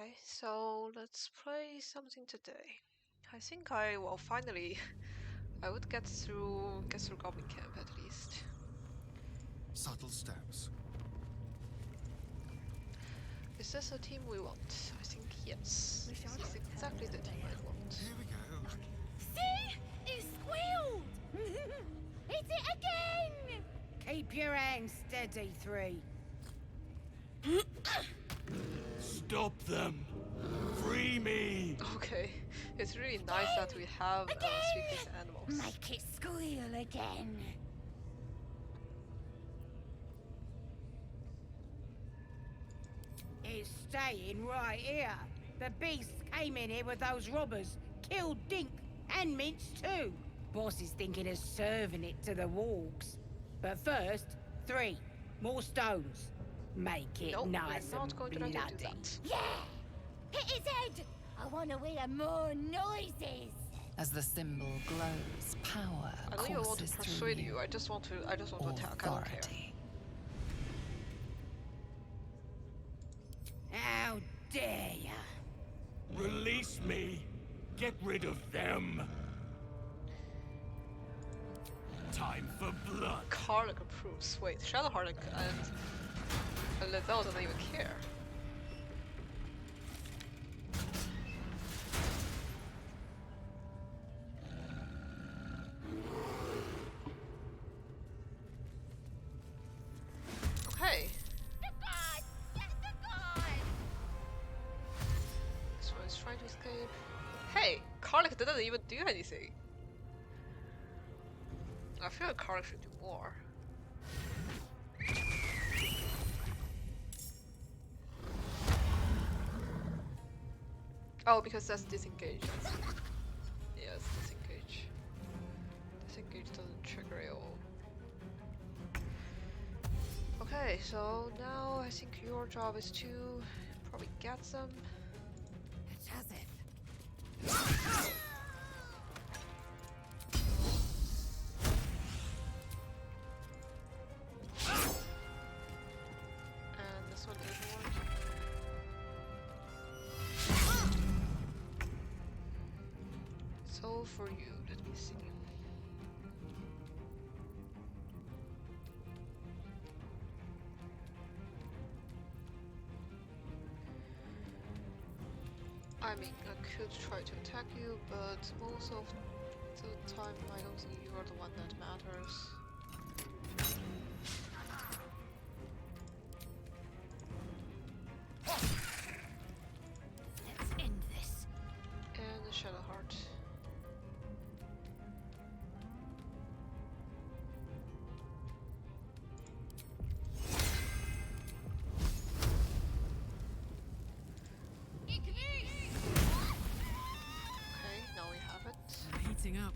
Okay, so let's play something today. I think I will finally I would get through Goblin Camp at least. Subtle steps. Is this a team we want? I think yes. This is exactly the team I want. Here we go. See? He squealed! Hit it again! Keep your hands steady, 3. Stop them! Free me! Okay, it's really nice that we have three-faced animals. Make it squeal again. It's staying right here. The beast came in here with those robbers, killed Dink and Mince too. Boss is thinking of serving it to the wargs. But first, 3 more stones. Make it Nope, nice we're not and going to bloody. let you do that. Yeah! Hit his head! I want to hear more noises! As the symbol glows, power I don't even want to courses persuade through you. I just want to attack. I don't care. authority. How dare ya? Release me! Get rid of them! Time for blood! Karlach approves. Wait, Shadowheart and Lethal don't even care. Okay. The god! Get the god! This one is trying to escape. Hey! Karlach didn't even do anything. I feel like Karlach should do more. Oh, because that's disengage. Yes, disengage. Disengage doesn't trigger it all. Okay, so now I think your job is to probably get them. It's as if. And this one doesn't work. So for you, let me see. I mean, I could try to attack you, but most of the time I don't think you're the one that matters. Let's end this. And the Shadowheart. Okay, now we have it. Heating up.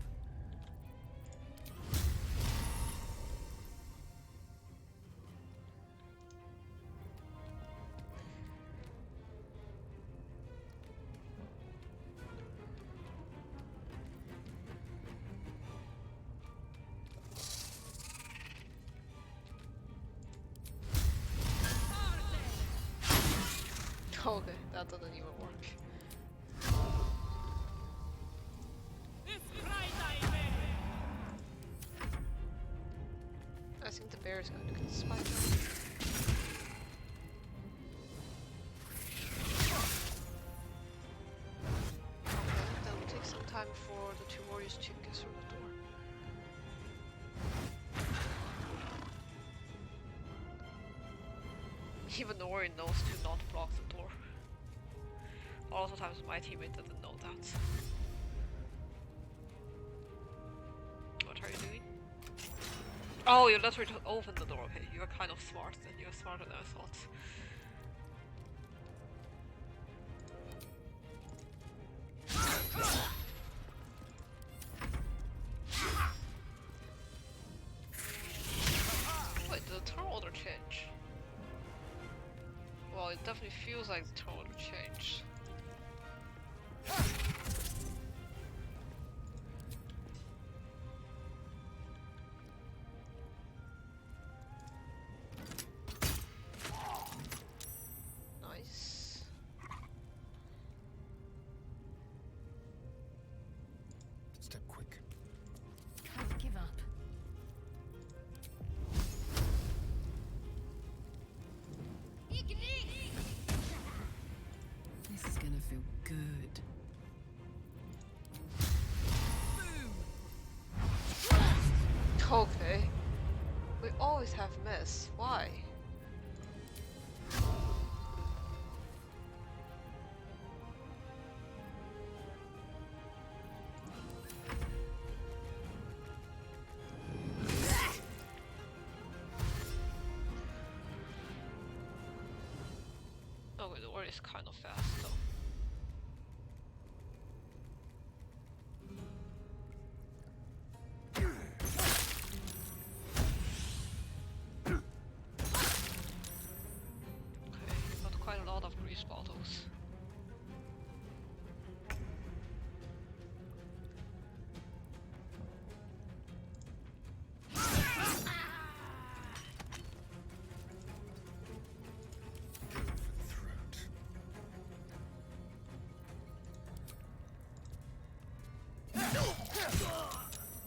Okay, that doesn't even work. I think the bear is going to get spiked. Okay, that will take some time for the 2 warriors to get through the door. Even the warrior knows to not block the door. A lot of times my teammate doesn't know that. What are you doing? Oh, you literally just opened the door. Okay, you're kind of smart then. You're smarter than I thought. Wait, did the turn order change? Well, it definitely feels like the turn order changed. Nice. Okay. We always have miss. Why? Oh, the war is kind of fast though. Okay, got quite a lot of grease bottles. Throat.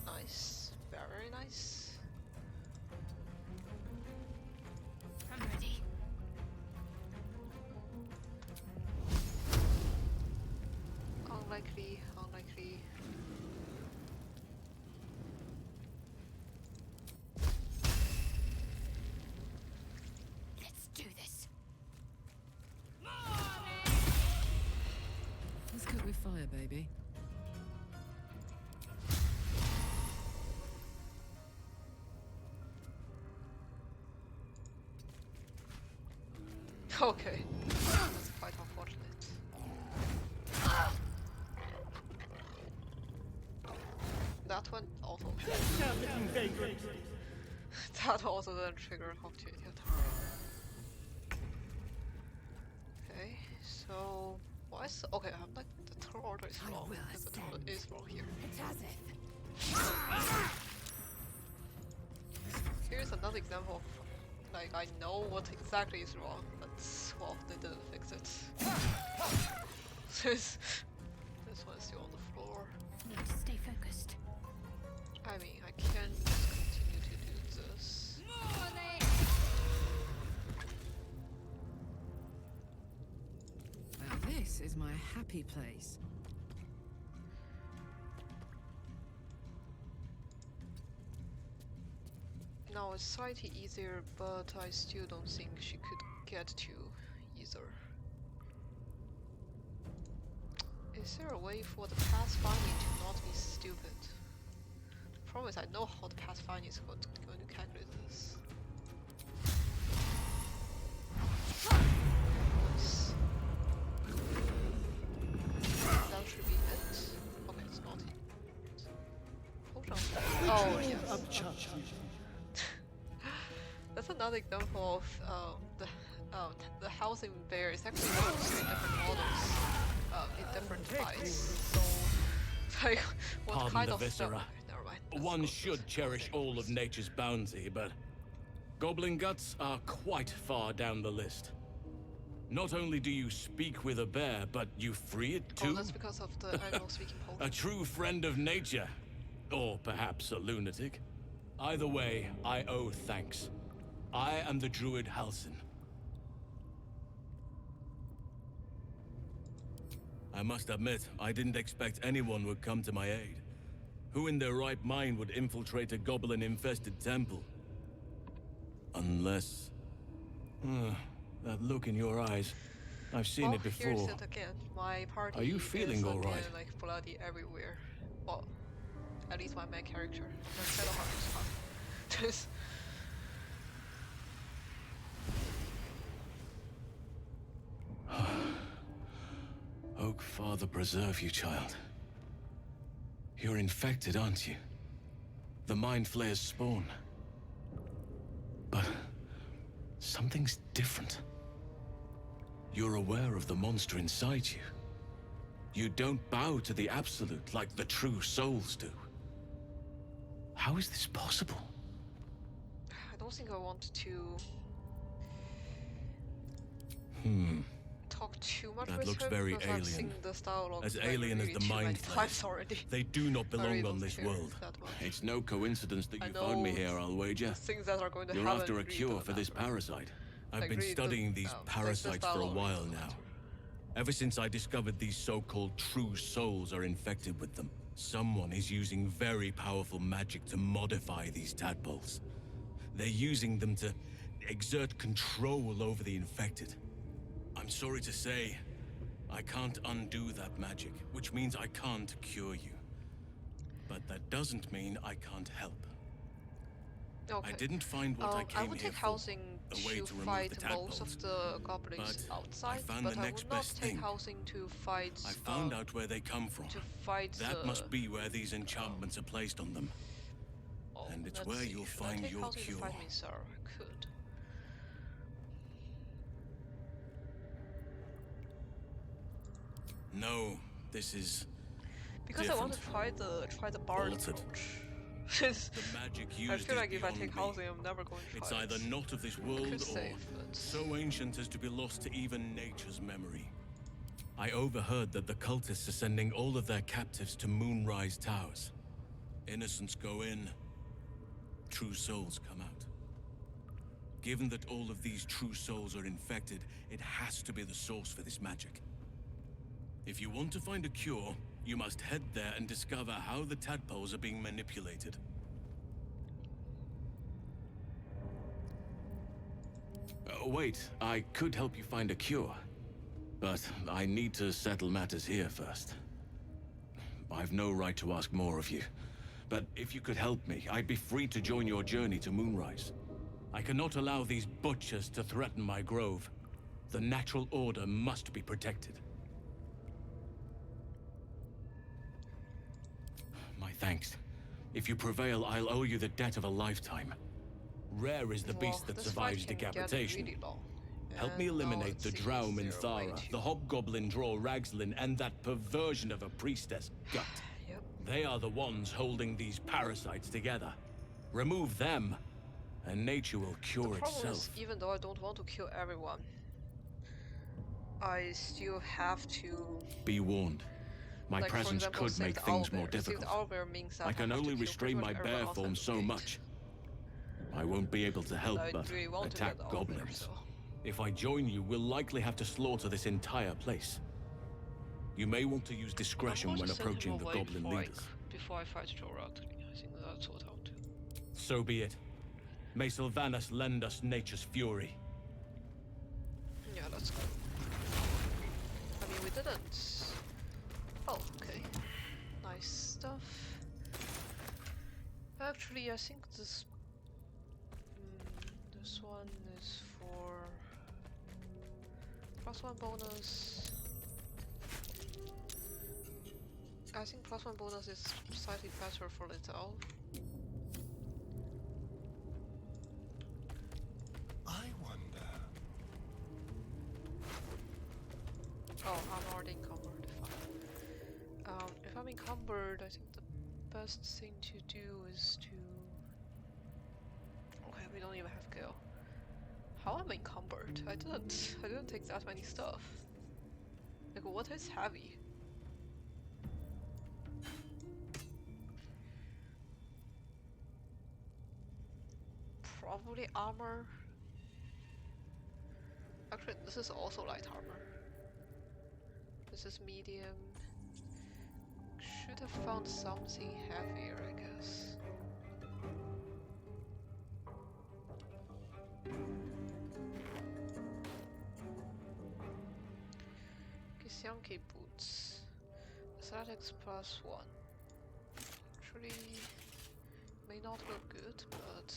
Nice, very nice. I'm ready. Unlikely, unlikely. Let's do this. Let's cook with fire, baby. Okay, that's quite unfortunate. That one also. That also didn't trigger opportunity attack. Okay, so why is okay? I'm like the turn order is I wrong. will And the turn order ascend. is wrong here. It's as if. Here's another example of like I know what exactly is wrong, but well they didn't fix it. This one's still on the floor. Need to stay focused. I mean I can just continue to do this. Now this is my happy place. Now it's slightly easier, but I still don't think she could get to either. Is there a way for the pathfinding to not be stupid? The problem is I know how the pathfinding is going to calculate this. Nice. That should be it. Okay, it's not it. Hold on. Oh, yes. That's another example of the housing bear is actually going to different models in different fights. So, like, what Pardon kind the of viscera. stuff? Never mind. Let's One go should to this. cherish all of nature's bounty, but goblin guts are quite far down the list. Not only do you speak with a bear, but you free it Oh, too? that's because of the animal speaking A potion. true friend of nature. Or perhaps a lunatic. Either way, I owe thanks. I am the druid Halsin. I must admit, I didn't expect anyone would come to my aid. Who in their right mind would infiltrate a goblin-infested temple? Unless... that look in your eyes. I've seen it before. Here's it again. My party Are you is feeling all again, right? like bloody everywhere. Well, at least my main character. My Shadowheart is fine. Just Oak Father preserve you, child. You're infected, aren't you? The Mind Flayer's spawn. But something's different. You're aware of the monster inside you. You don't bow to the Absolute like the true souls do. How is this possible? I don't think I want to talk too much That with looks her very because I've alien. seen this dialogue As like alien as really the too many Mind times Flayers. already. They do not I really belong on don't this care world. that much. It's no coincidence that I you found me know here, I'll wager. The things that are going to You're happen after a really cure don't for this matter. parasite. I've Like, been really studying don't- these like, this parasites for a dialogue while really now. doesn't matter. Ever since I discovered these so-called true souls are infected with them. Someone is using very powerful magic to modify these tadpoles. They're using them to exert control over the infected. I'm sorry to say, I can't undo that magic, which means I can't cure you. But that doesn't mean I can't help. Okay. I didn't find what I I came would here take for, housing a way to to remove fight the most of tadpoles. the goblins But outside, I found but the I next would not best take thing. housing to fight. I found out where they come from. To fight. That must be where these enchantments are placed on them. Oh, And it's let's where see. you'll Should I find take your housing cure. to fight Minsar? I could. No, this is Because I want to different. try the bard Altered. approach. The magic used I feel is like if I beyond take me. housing, I'm never going to It's try either it. not of this I world could or save, but so ancient as to be lost to even nature's memory. I overheard that the cultists are sending all of their captives to Moonrise Towers. Innocents go in, true souls come out. Given that all of these true souls are infected, it has to be the source for this magic. If you want to find a cure, you must head there and discover how the tadpoles are being manipulated. Wait, I could help you find a cure. But I need to settle matters here first. I've no right to ask more of you. But if you could help me, I'd be free to join your journey to Moonrise. I cannot allow these butchers to threaten my grove. The natural order must be protected. My thanks. If you prevail, I'll owe you the debt of a lifetime. Rare is the beast that this survives fight can get decapitation. really long. Help me And now eliminate let's the see, Drow is there a way Minthara, to- the Hobgoblin Draw Ragslin, and that perversion of a priestess, Gut. Yep. They are the ones holding these parasites together. Remove them, and nature will The cure problem itself. is, even though I don't want to kill everyone, I still have to. Be warned. My Like, for presence example, could save make the things owlbear. more Save difficult. the owlbear means that I can have to only kill restrain pretty my much bear everyone form outside so the gate. much. I won't be able to help I but really want to attack get the owlbear, goblins. so. If I join you, we'll likely have to slaughter this entire place. You may want to use discretion I'm going when to send him approaching the away goblin before leaders. before I fight Jorad. I think that's what I'll do. So be it. May Sylvanas lend us nature's fury. Yeah, let's go. I mean, we didn't. Oh, okay. Nice stuff. Actually, I think this. This one is for +1 bonus. I think +1 bonus is slightly better for Little. I wonder. Oh, I'm already encumbered. Fine. If I'm encumbered, I think the best thing to do is to. Okay, we don't even have Gale. How am I encumbered? I didn't take that many stuff. Like, what is heavy? Probably armor. Actually, this is also light armor. This is medium. Should have found something heavier, I guess. Kisyanki boots. Athletics +1. Actually, may not look good, but.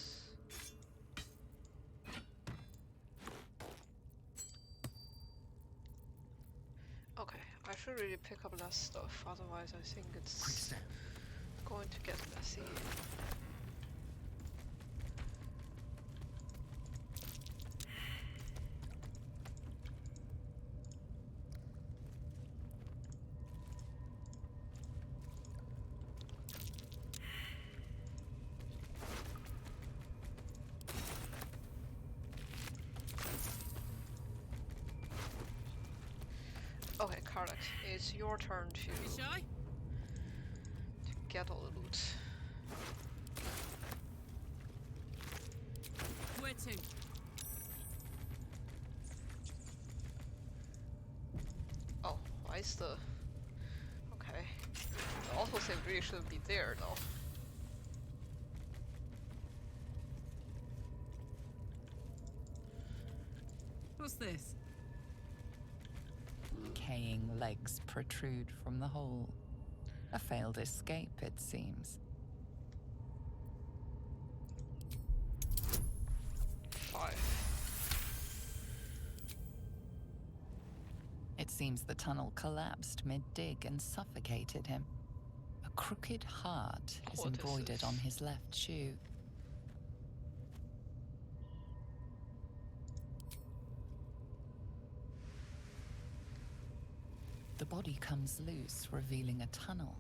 Okay, I should really pick up less stuff, otherwise I think Quick it's step. going to get messy. Okay, Karlak, it's your turn to get all the loot. Where to? Oh, why is the... Okay. I also housing really shouldn't be there though. What's this? Decaying legs protrude from the hole. A failed escape, it seems. 5. It seems the tunnel collapsed mid-dig and suffocated him. A crooked heart is What is embroidered this? on his left shoe. The body comes loose, revealing a tunnel.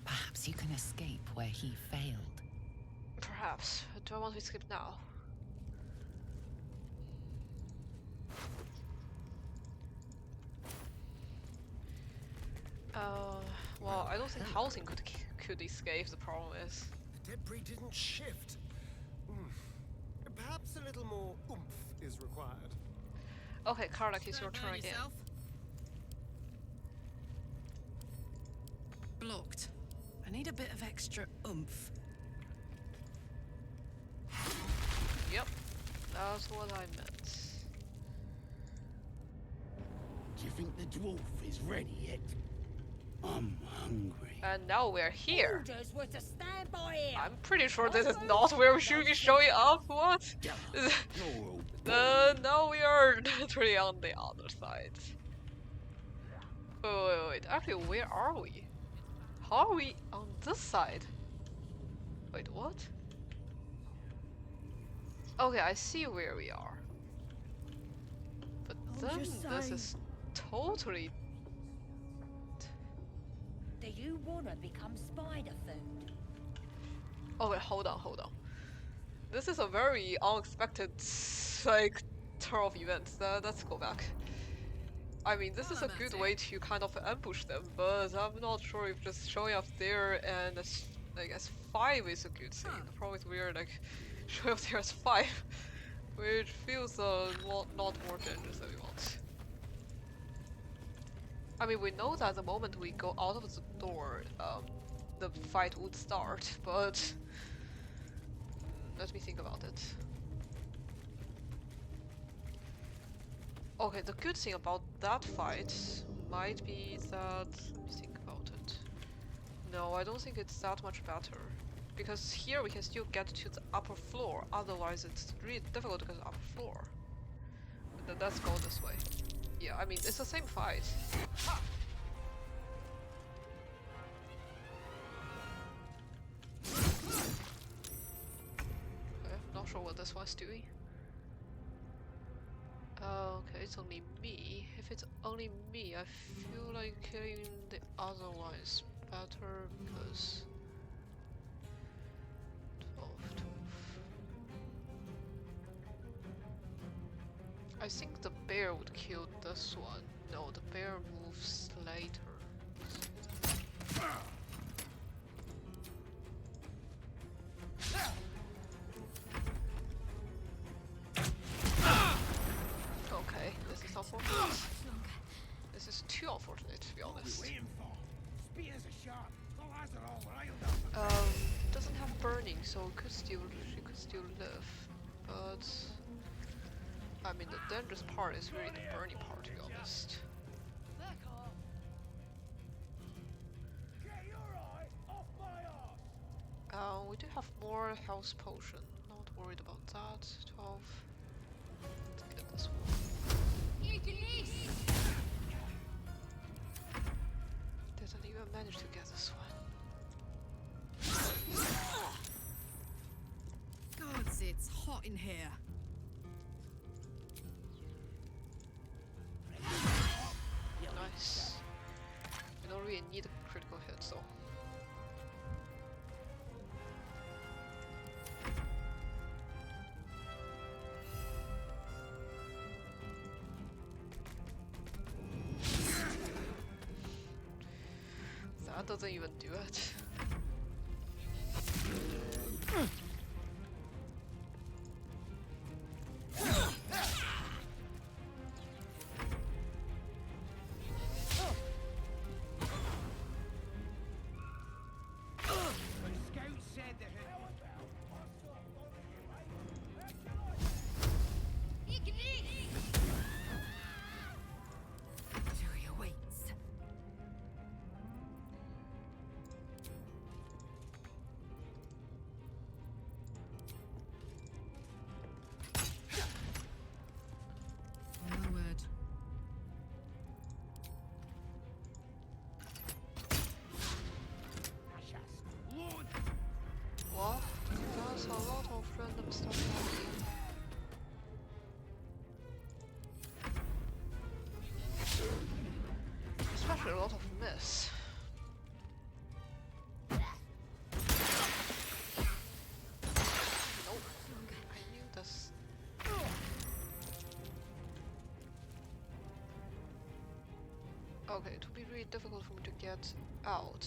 Perhaps you can escape where he failed. Perhaps. Do I want to escape now? Well, I don't think housing could escape. The problem is. The debris didn't shift. Perhaps a little more oomph is required. Okay, Karlak, it's your Don't turn burn again. yourself. Blocked. I need a bit of extra oomph. Yep, that's what I meant. Do you think the dwarf is ready yet? I'm hungry. And now we're here. Orders were to stand by here. I'm pretty sure this is not where we should be showing up. What? You're all No, we are literally on the other side. Wait. Actually, where are we? How are we on this side? Wait, what? Okay, I see where we are. But then this is totally. Do you wanna become spider food? Oh wait, hold on. This is a very unexpected, like, turn of events. Let's go back. I mean, this is a good way to kind of ambush them, but I'm not sure if just showing up there and like as 5 is a good thing. The problem is we're like showing up there as 5, which feels not more dangerous than we want. I mean, we know that the moment we go out of the door, the fight would start, but let me think about it. Okay, the good thing about that fight might be that... Let me think about it. No, I don't think it's that much better. Because here we can still get to the upper floor, otherwise it's really difficult to get to the upper floor. But let's go this way. Yeah, I mean, it's the same fight. Okay, not sure what this one's doing. Okay, it's only me. If it's only me, I feel like killing the other one is better because 12. I think the bear would kill this one. No, the bear moves later. Okay, this is unfortunate. This is too unfortunate, to be honest. waiting for. Spears are sharp. The lads are all riled up. Doesn't have burning, so she could still live. But I mean, the dangerous part is really the burning part, to be honest. Get your eye off my arse. We do have more health potion. Not worried about that. 12. Let's get this one. Didn't even manage to get this one. Gods, it's hot in here. Nice. We don't really need a critical hit, so. That doesn't even do it. random stuff happening. Especially a lot of miss. Nope. I knew this. Okay, it would be really difficult for me to get out.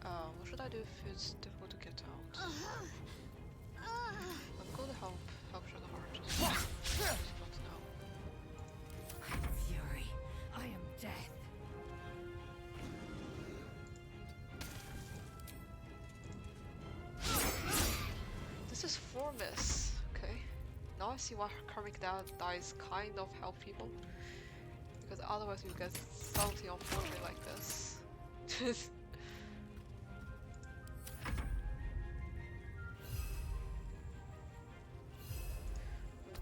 What should I do if it's difficult to get out? I'm going to help Shadowheart. Just not now. I'm fury. I am death. This is 4 miss. Okay. Now I see why Karmic Dice kind of help people. Because otherwise you get something unfortunate like this.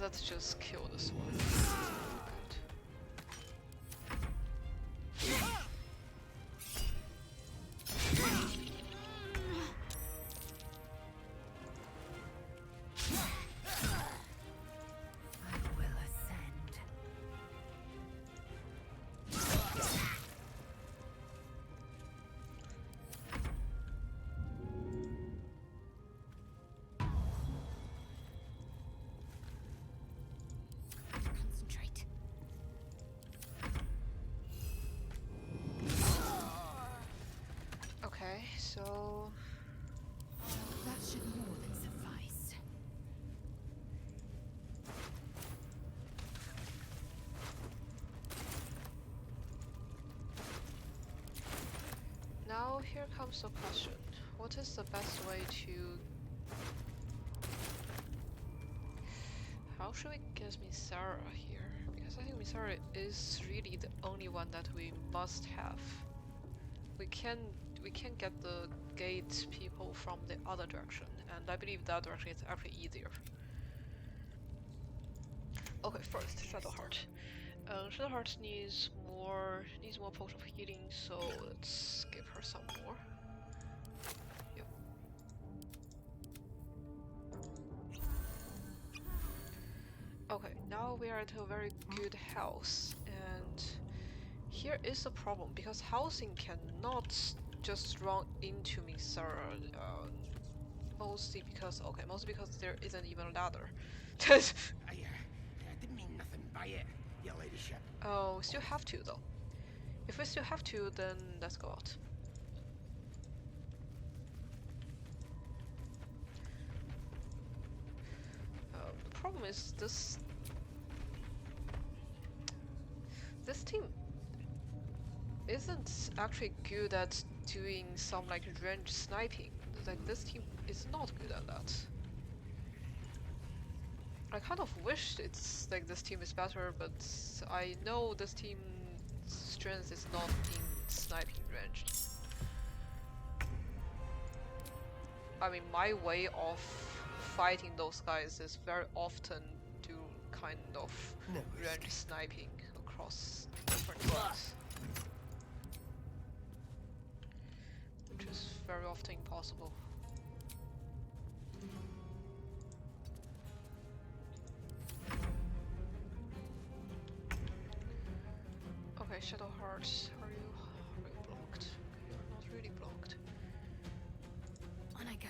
Let's just kill this one. I will ascend. Concentrate. Okay, so That should more than suffice. now here comes the question. What is the best way to... How should we get Misara here? Because I think Misara is really the only one that we must have. We can get the gate people from the other direction, and I believe that direction is actually easier. Okay, first Shadowheart. Shadowheart needs more potion of healing, so let's give her some more. Yep. Okay, now we are at a very good house, and here is the problem because housing cannot just run into Misara. Mostly because there isn't even a ladder. I didn't mean nothing by it, your ladyship. Oh, we still have to though. If we still have to, then let's go out. The problem is this team isn't actually good at doing some like range sniping. Like this team is not good at that. I kind of wish it's like this team is better, but I know this team's strength is not in sniping range. I mean, my way of fighting those guys is very often to kind of range sniping across different things, which is very often impossible. Okay, Shadowheart, are you blocked? Okay, you're not really blocked. On I go.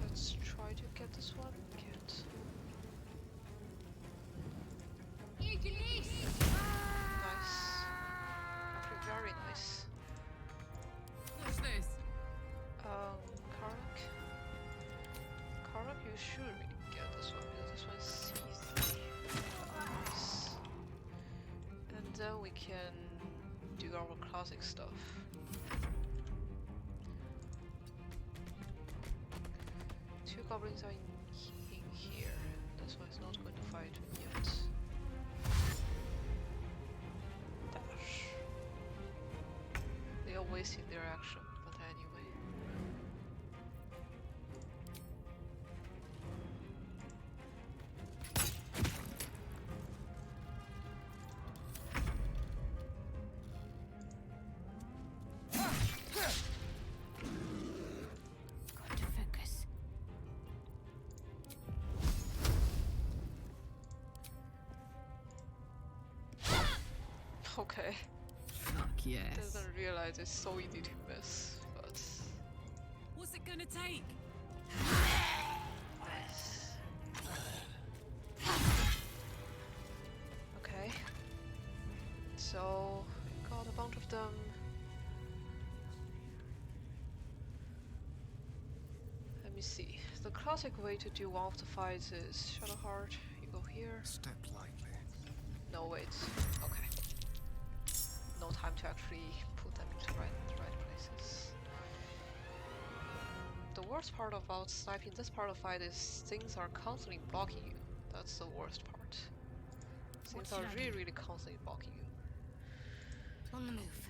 Let's try to get this one. Can't. Nice. Actually, very nice. What's this? Karak. Karak, you should really get this one because this one is easy. Nice. And then we can do our classic stuff. Two goblins are in here. This one is not going to fight yet. Dash. They are wasting their action, but anyway. Okay. Fuck yes. Didn't realize it's so easy to miss, but What's it gonna take? nice. Okay. So got a bunch of them. Let me see. The classic way to do one of the fights is Shadowheart. You go here. Step lightly. No, wait. Okay. No time to actually put them into the right places. The worst part about sniping this part of the fight is things are constantly blocking you. That's the worst part. Things are really constantly blocking you. On the move.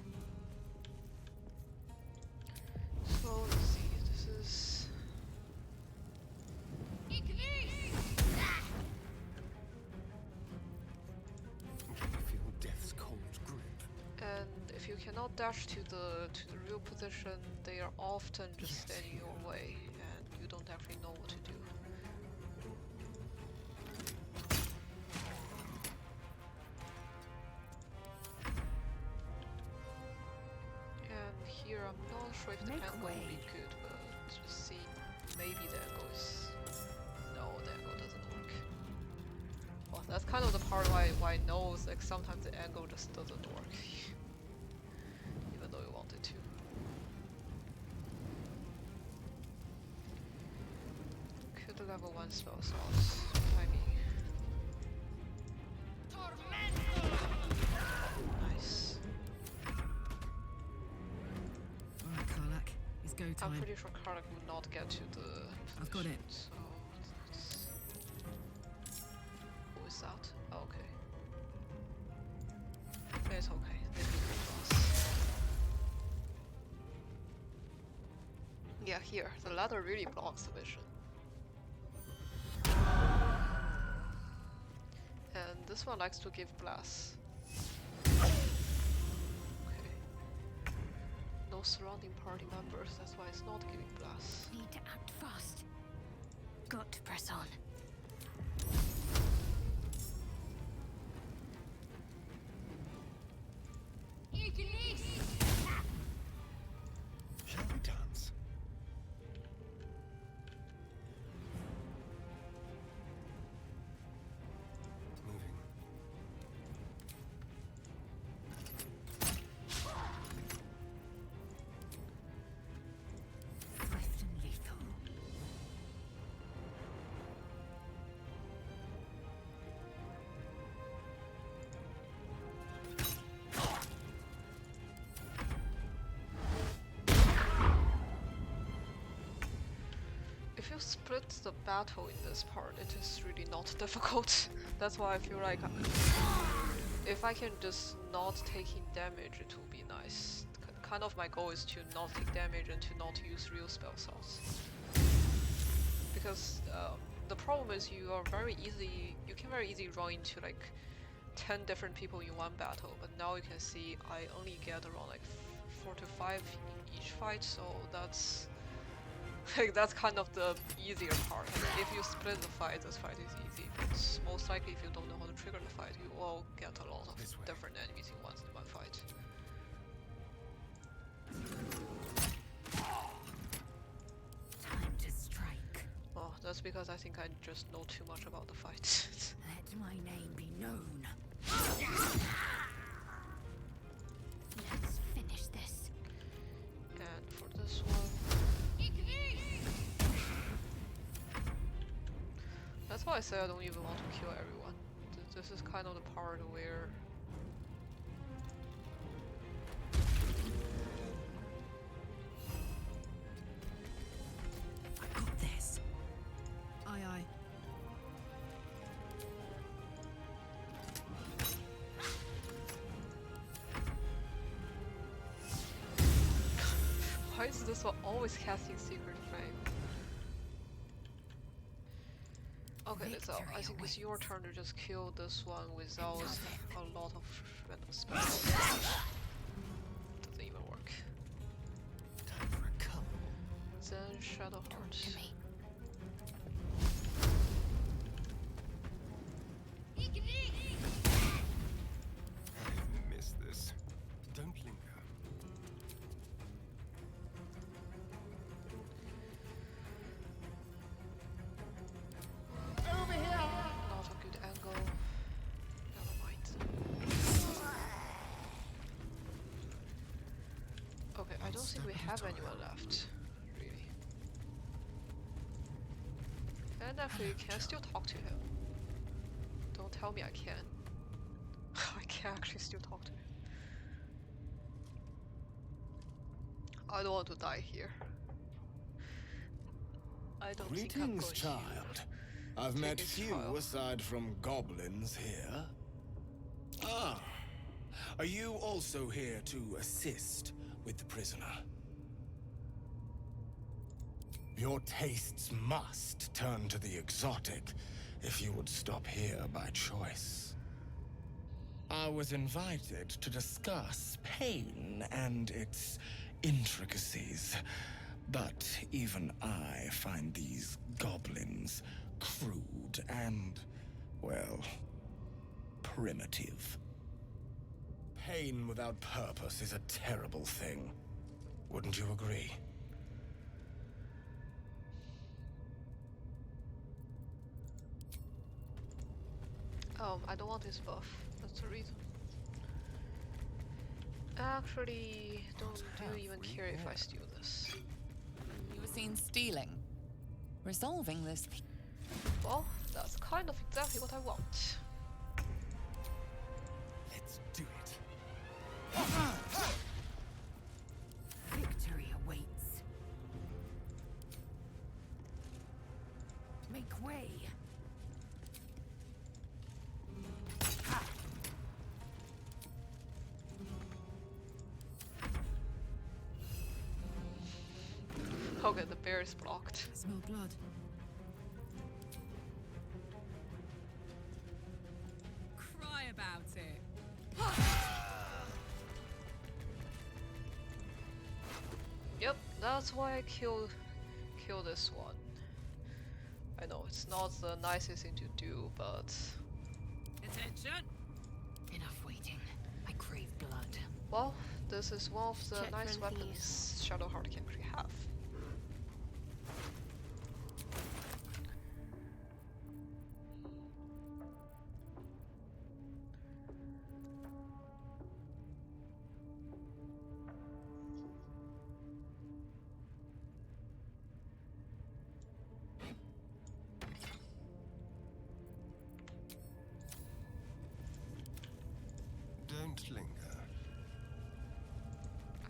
So let's see. This is. Feel death's cold grip. And if you cannot dash to the real position, they are often just standing in your way, and you don't actually know what to do. And here, I'm not sure if the Make angle will be way. good, but just see. Maybe the angle is. No, the angle doesn't work. Well, that's kind of the part why I know like sometimes the angle just doesn't work, even though you want it to. Could level 1 spell slots. I mean, nice. Alright, Karlak. It's go I'm time. pretty sure Karlak would not get to the. I've got it. So let's. Who is that? Oh, okay. It's okay. They beat the boss. Yeah, here the ladder really blocks the vision. And this one likes to give blast. Okay. No surrounding party members, that's why it's not giving blast. Need to act fast. Got to press on. Shall we dance? Moving. Swift and lethal. If you split the battle in this part, it is really not difficult. That's why I feel like if I can just not taking damage, it will be nice. Kind of my goal is to not take damage and to not use real spell slots. Because the problem is you can very easily run into like 10 different people in one battle, but now you can see I only get around like 4 to 5 each fight, so that's like, that's kind of the easier part. Like, if you split the fight, this fight is easy, but most likely if you don't know how to trigger the fight, you will get a lot of different enemies in one fight. Time to strike. Well, that's because I think I just know too much about the fight. Let my name be known. Let's finish this. And for this one, that's why I say I don't even want to kill everyone. This is kind of the part where I got this. Aye, aye. why is this one always casting Secret Flame? Okay, so I think it's your turn to just kill this one without a lot of random spells. Doesn't even work. Time for a cup. Then Shadowheart. To me. I missed don't step think we at a have time. anyone left, really. And actually, Hello, can I still child. talk to him? Don't tell me I can. I can actually still talk to him. I don't want to die here. I don't think I'm Greetings, going child. I've take met this few trial. aside from goblins here. Ah, are you also here to assist with the prisoner? Your tastes must turn to the exotic if you would stop here by choice. I was invited to discuss pain and its intricacies, but even I find these goblins crude and, well, primitive. Pain without purpose is a terrible thing. Wouldn't you agree? I don't want his buff. That's the reason. Actually, do you even care if I steal this? You were seen stealing. Resolving this. Well, that's kind of exactly what I want. Let's do it. Victory awaits. Make way. Okay, the bear is blocked. I smell blood. Cry about it. Yep, that's why I kill this one. I know it's not the nicest thing to do, but Attention. Enough waiting. I crave blood. well, this is one of the Check nice for weapons Shadowheart can actually have. Don't linger.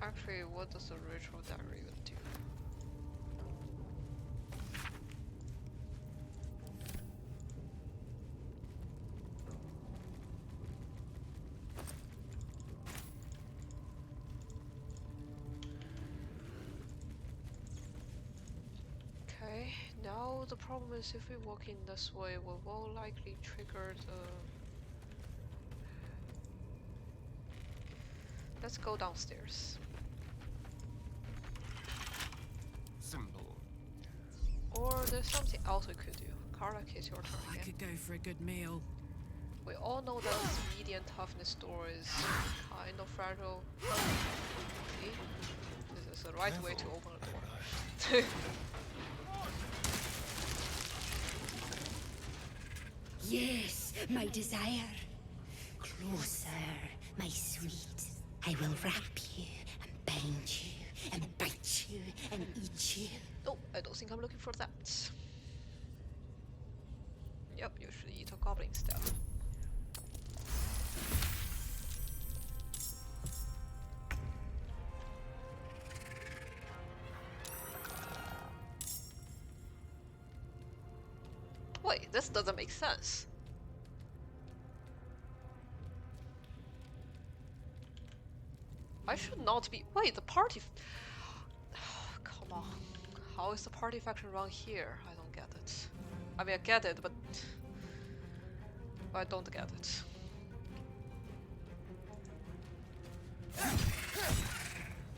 Actually, what does the ritual dagger even do? Okay, now the problem is if we walk in this way, we will likely trigger the... Let's go downstairs. Symbol. Or there's something else we could do. Carla, it's your turn I again. could go for a good meal. We all know that this medium toughness door is kind of fragile. See? This is the right way to Careful, open a door. and Yes, my desire. Closer, my sweet. I will wrap you and bind you and bite you and eat you. Oh, I don't think I'm looking for that. Yep, you should eat a goblin stuff. Wait, this doesn't make sense. I should not be. Wait, the party. Come on. How is the party faction run here? I don't get it. I mean, I get it, but I don't get it.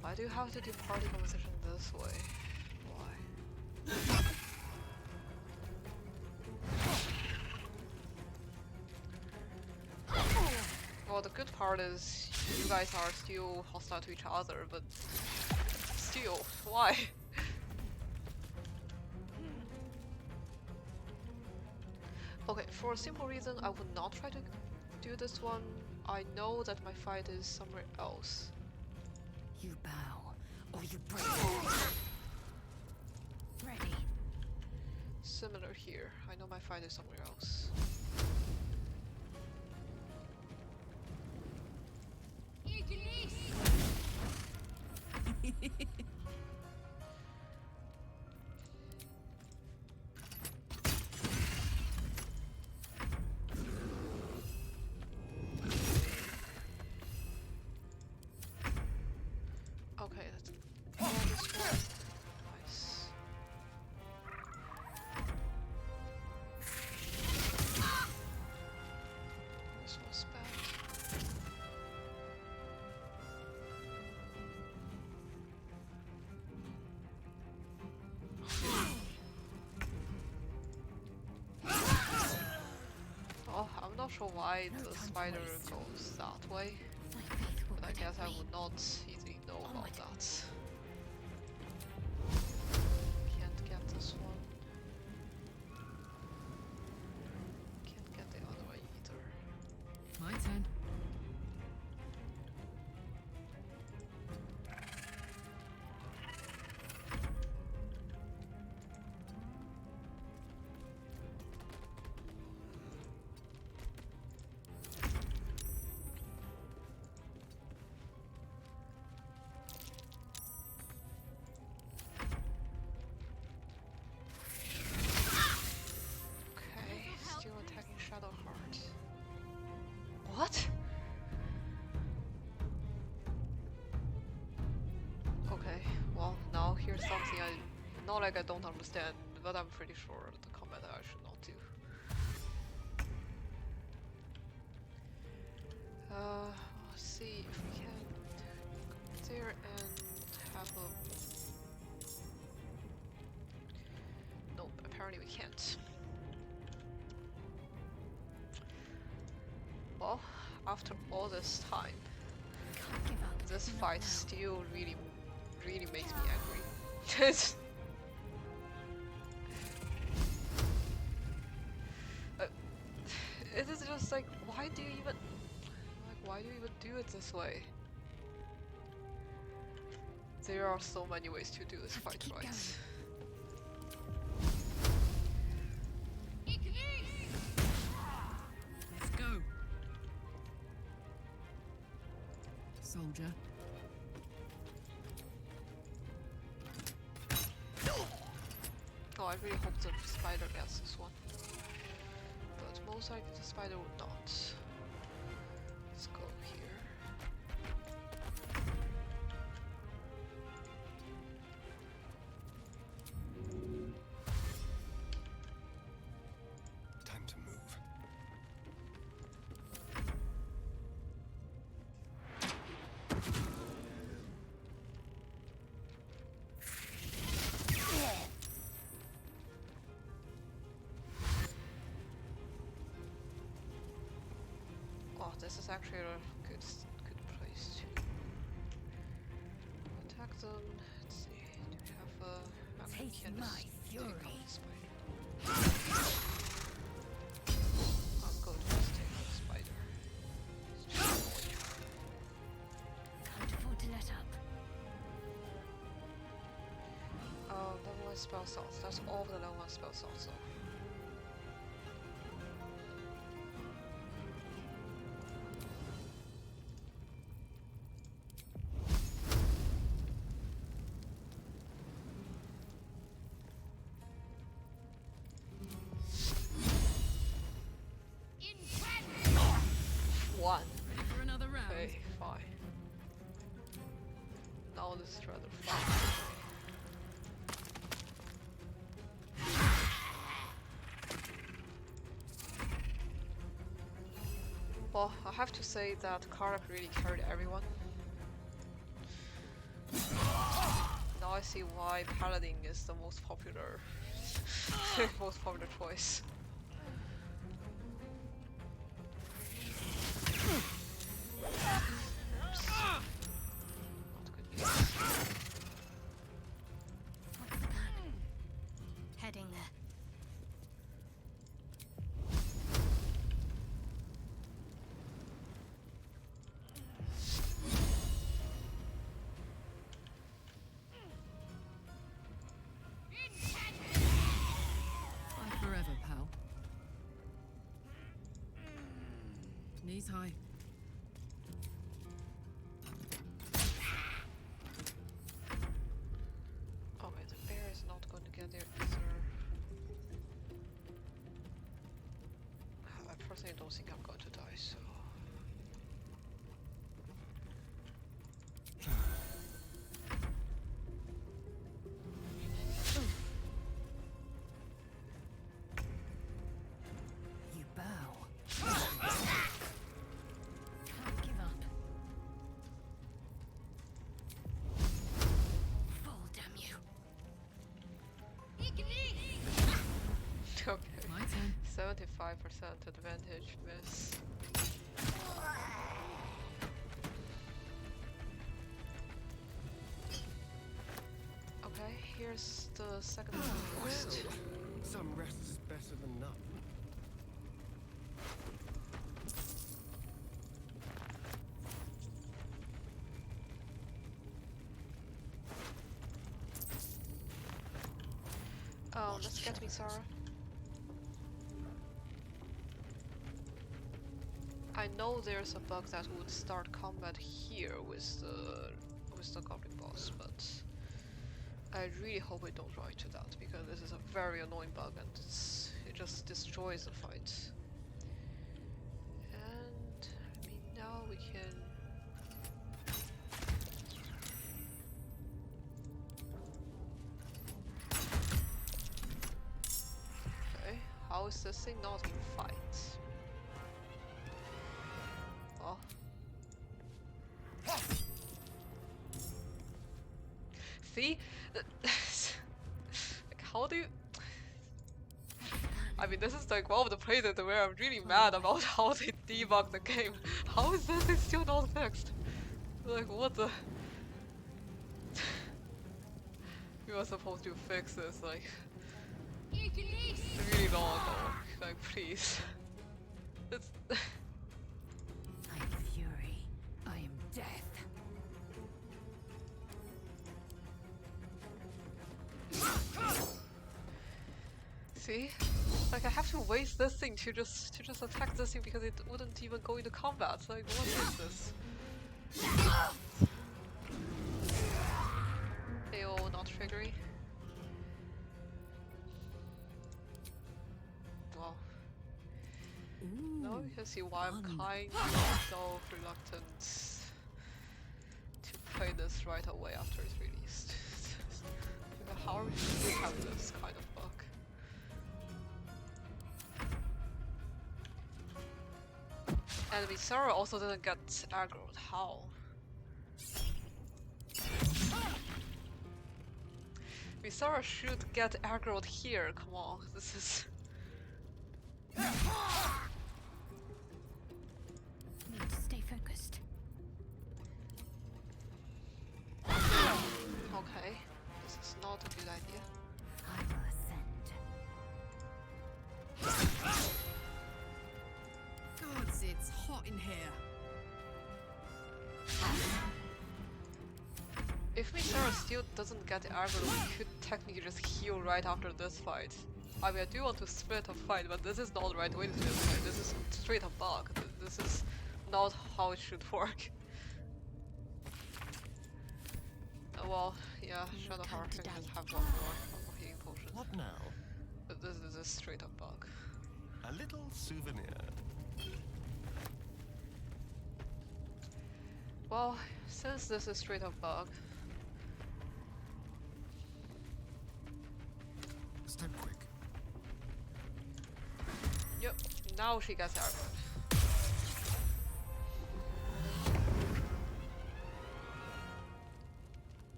Why do you have to do party conversation this way? Why? Well, the good part is you guys are still hostile to each other, but still, why? Okay, for a simple reason, I would not try to do this one. I know that my fight is somewhere else. You bow or you break. Ready. Similar here. I know my fight is somewhere else. Okay, that's this one. Nice. This was bad. Oh, I'm not sure why the spider goes that way, but I guess I would not easily know about that. Can't get this one. Can't get the other way either. My turn. Okay, still attacking Shadowheart. What? Okay, well, now here's something not like I don't understand, but I'm pretty sure the combat I should not do. Let's see if we can go there and have a... Nope, apparently we can't. Well, after all this time, Can't give up. this Not fight now. still really makes me angry. Uh, it is just like, why do you even do it this way? There are so many ways to do this Have to fight keep right. going. Let's go. Soldier. Oh, I really hope the spider gets this one. But most likely the spider would not. Let's go here. Time to move. Oh, this is actually a good place to attack them. Let's see, do we have a... okay, we Taste can my just take fury. out the spider. I'm going to just take out the spider. It's just annoying. Can't afford to let up. Level 1 spell slots. That's all the level 1 spell slots though. One. Ready for another round? Okay, fine. Now this is rather fun. Well, I have to say that Karnak really carried everyone. Now I see why Paladin is the most popular choice. Not good news. What's the plan? Heading there. Knees high. Okay, the bear is not going to get there either. I personally don't think I'm going to die, so. You bow. Can't give up. Fall, damn you. Okay. My turn. 75% advantage miss. Okay, here's the second quest. Some rest is better than none. Let's get me Sarah. I know there's a bug that would start combat here with the goblin boss, but I really hope we don't run into that because this is a very annoying bug and it just destroys the fight. And I mean now we can. Okay, how is this thing not in fight? Oh. See? Like, how do you... I mean, this is like one of the places where I'm really mad about how they debug the game. How is this still not fixed? Like, what the... We were supposed to fix this, like... really long ago. Like, please. It's... I am fury. I am death. See? Like I have to waste this thing to just attack this thing because it wouldn't even go into combat. Like what is this? AO not triggering. Well. Now you can see why I'm kind of so reluctant to play this right away after it's released. Because how are we supposed to have this kind of bug? And Misara also didn't get aggroed. How? Misara should get aggroed here. Come on, this is. Need to stay focused. Okay, this is not a good idea. I will ascend. Gods, it's hot in here. If Misara still doesn't get aggroed, we could technically just heal right after this fight. I mean, I do want to split a fight, but this is not the right way to do this fight. This is straight up bug. This is not how it should work. Well, yeah, Shadowheart can just have one more healing potion. What now? But this is a straight up bug. A little souvenir. Well, since this is straight up bug, Step quick. yep, now she gets aggroed.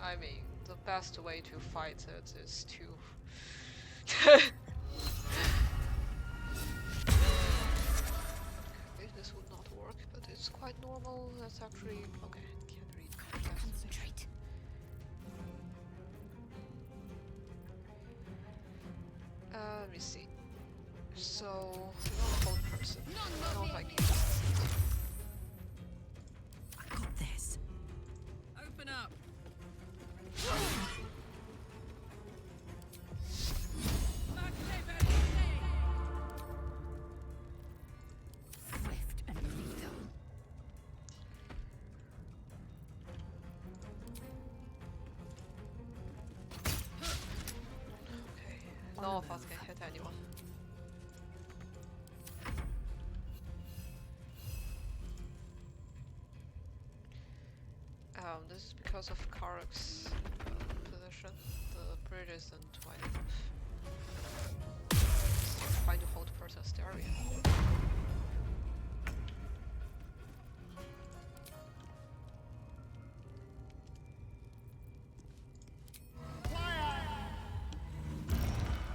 I mean, the best way to fight it is to... Okay, this would not work, but it's quite normal. That's actually... okay, can't read. Concentrate. Let me see. So, not a whole person. Not like I got this. Open up. none of us can hit anyone. This is because of Karak's position. The bridge isn't wide enough. Still trying to hold person's area.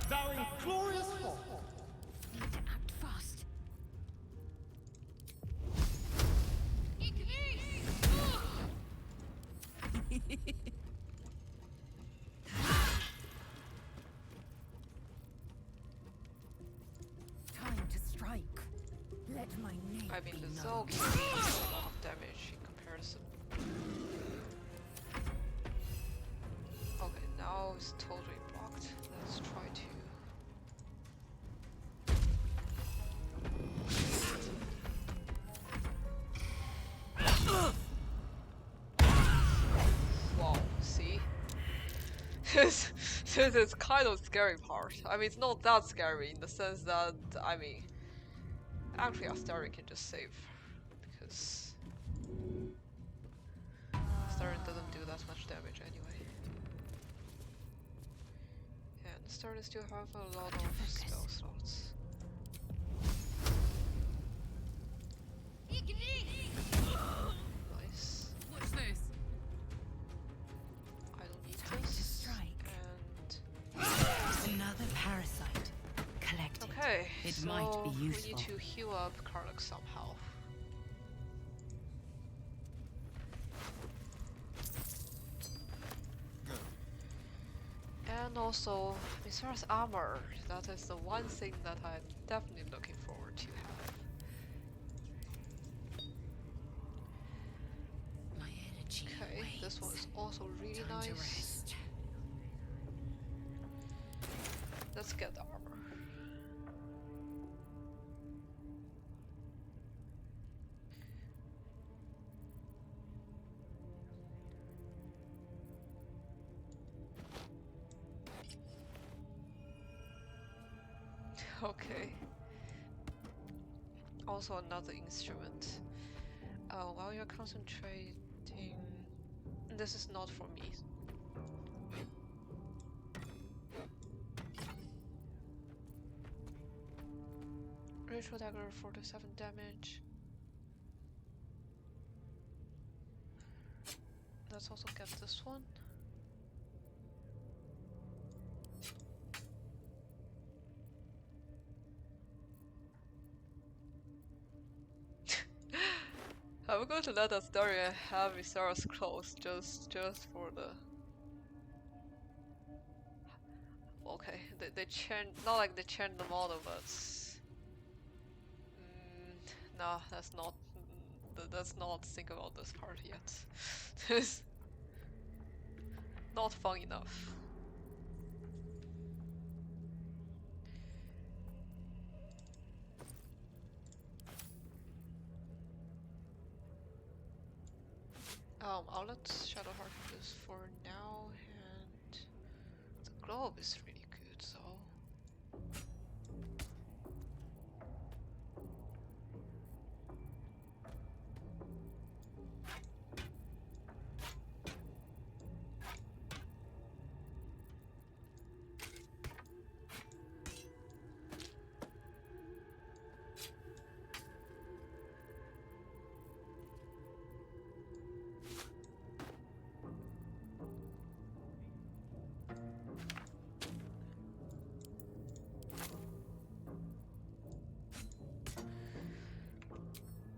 Thou inglorious fall. Need to act fast. Time to strike. Let my name I mean, be the known. Zog does a lot of damage in comparison. Okay, now it's totally blocked. Let's try to... Wow, see? This is kind of scary part. I mean, it's not that scary in the sense that, I mean, actually Astarion can just save, because Astarion doesn't do that much damage anyway. And Astarion still have a lot of spell slots. Nice. What's this? I don't need Time to this. strike. And Another parasite. Collected. okay, It so might be we useful. need to heal up Karlach somehow. Go. And also, Misara's armor. That is the one thing that I'm definitely looking forward to have. My energy Okay, this one waits. is also really Time to nice. rest. Let's get the armor. Okay. Also another instrument. While you're concentrating, this is not for me. Ritual dagger 47 damage. Let's also get this one. I'm going to let Astarion have Misara's clothes just for the. Okay, they changed, not like they changed the model, but no, that's not. Let's not think about this part yet. It's not fun enough. I'll let Shadowheart do this for now, and the globe is really good, so.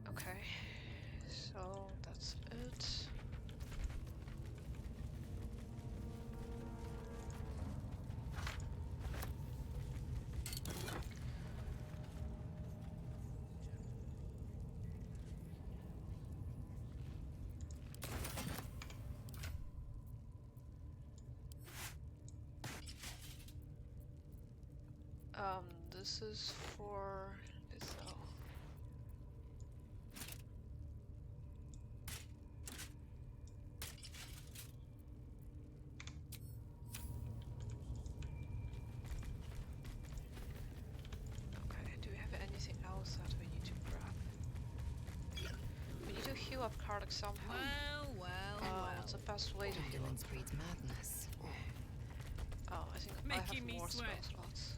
Okay, so that's it. This is for Lizelle. up Karlach somehow. What's the best way to heal him? Indolence breeds madness. Oh, I think I have more spell slots.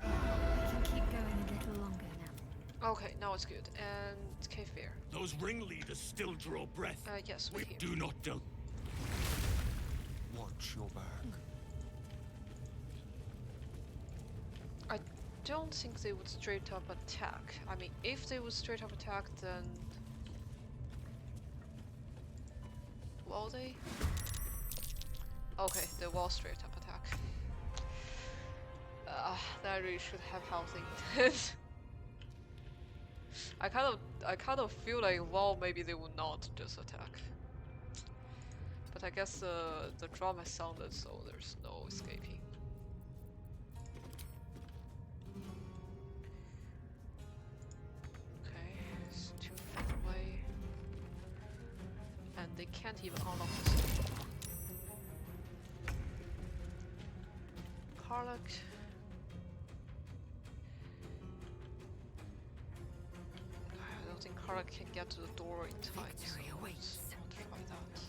We can keep going a little longer now. Okay, now it's good. And Cave Bear. Those ringleaders still draw breath. Yes, we're here. Do not del. Watch your back. I don't think they would straight up attack. I mean, if they would straight up attack, then... Will they? Okay, they will straight up attack. That really should have housing. I kind of feel like, well, maybe they will not just attack. But I guess the drum has sounded, so there's no escaping. Okay, it's too far away. And they can't even unlock this. Karlach. I don't think Karlach can get to the door in time. Victory so awaits. let's try that.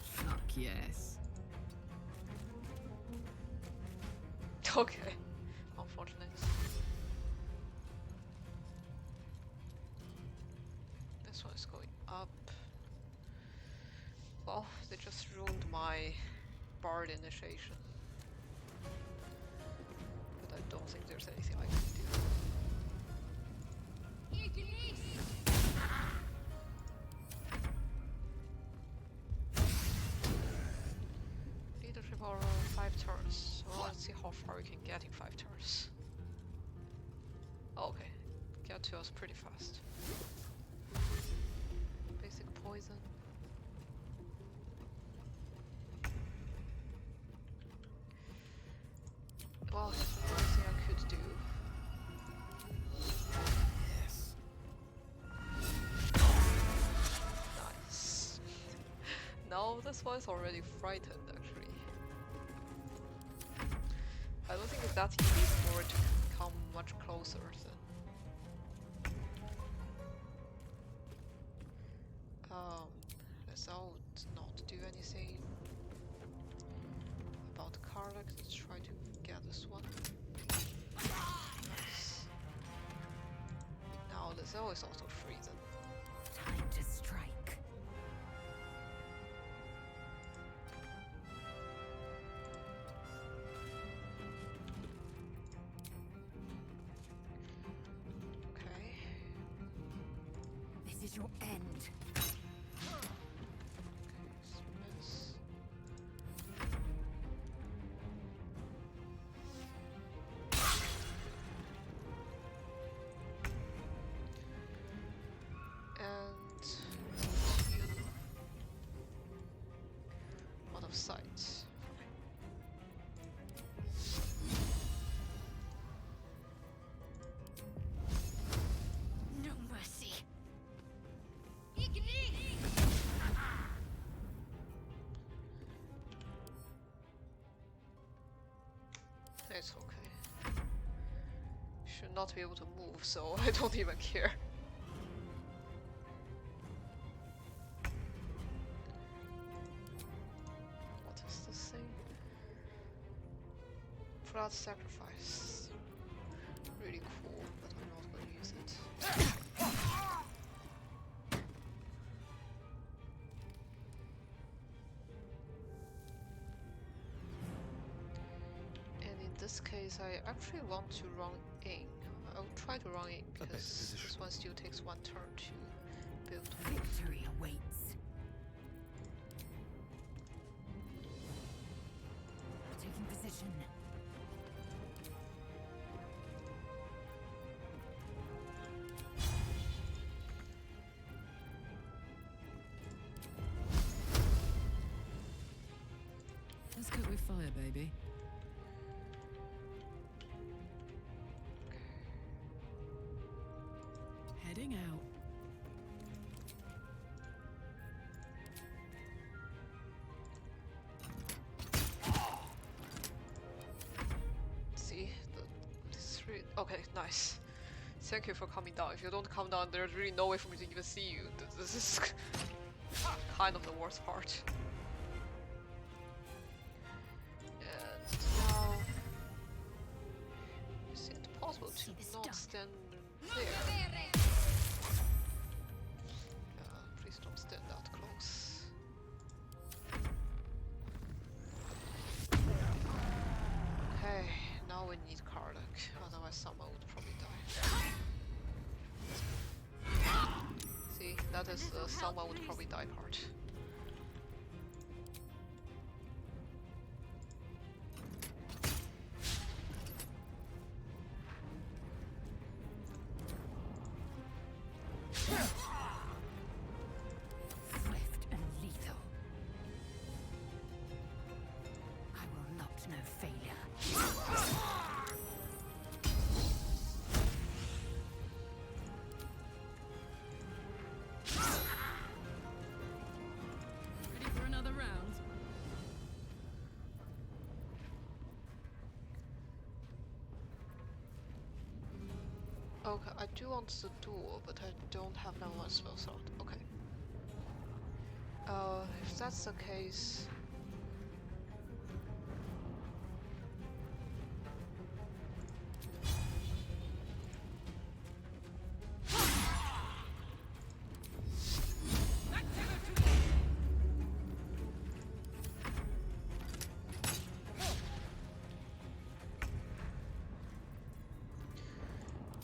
Fuck yes. Okay. Unfortunate. This one is going up. Well, they just ruined my bard initiation. But I don't think there's anything I can do. Leadership or 5 turns. Well, let's see how far we can get in 5 turns. Okay, get to us pretty fast. Basic poison. Well, that's the only thing I could do. Yes. Nice. No, this one is already frightened, actually. I don't think it's that easy for it to come much closer then. Let's not do anything about Karlach. Let's try to get this one. Nice. Now Lizelle is also free then. Time to strike. Okay. This is your end. Miss. And out of sight. No mercy. It's okay. Should not be able to move, so I don't even care. What is this thing? Blood sacrifice. Really cool, but I'm not going to use it. And in this case, I actually want to run in. I'll try to run in because this one still takes 1 turn to build. Victory awaits. Taking position. Let's cook with fire, baby. Okay, nice. Thank you for coming down. If you don't come down, there's really no way for me to even see you. This is kind of the worst part. And now, is it possible to not stand there? Please don't stand that close. Okay, now we need Karlach, otherwise someone would probably die. See, that is someone would probably die card. Swift and lethal. I will not know failure. Ready for another round? Okay, I do want the duel, but I don't have that one spell slot. Okay. If that's the case...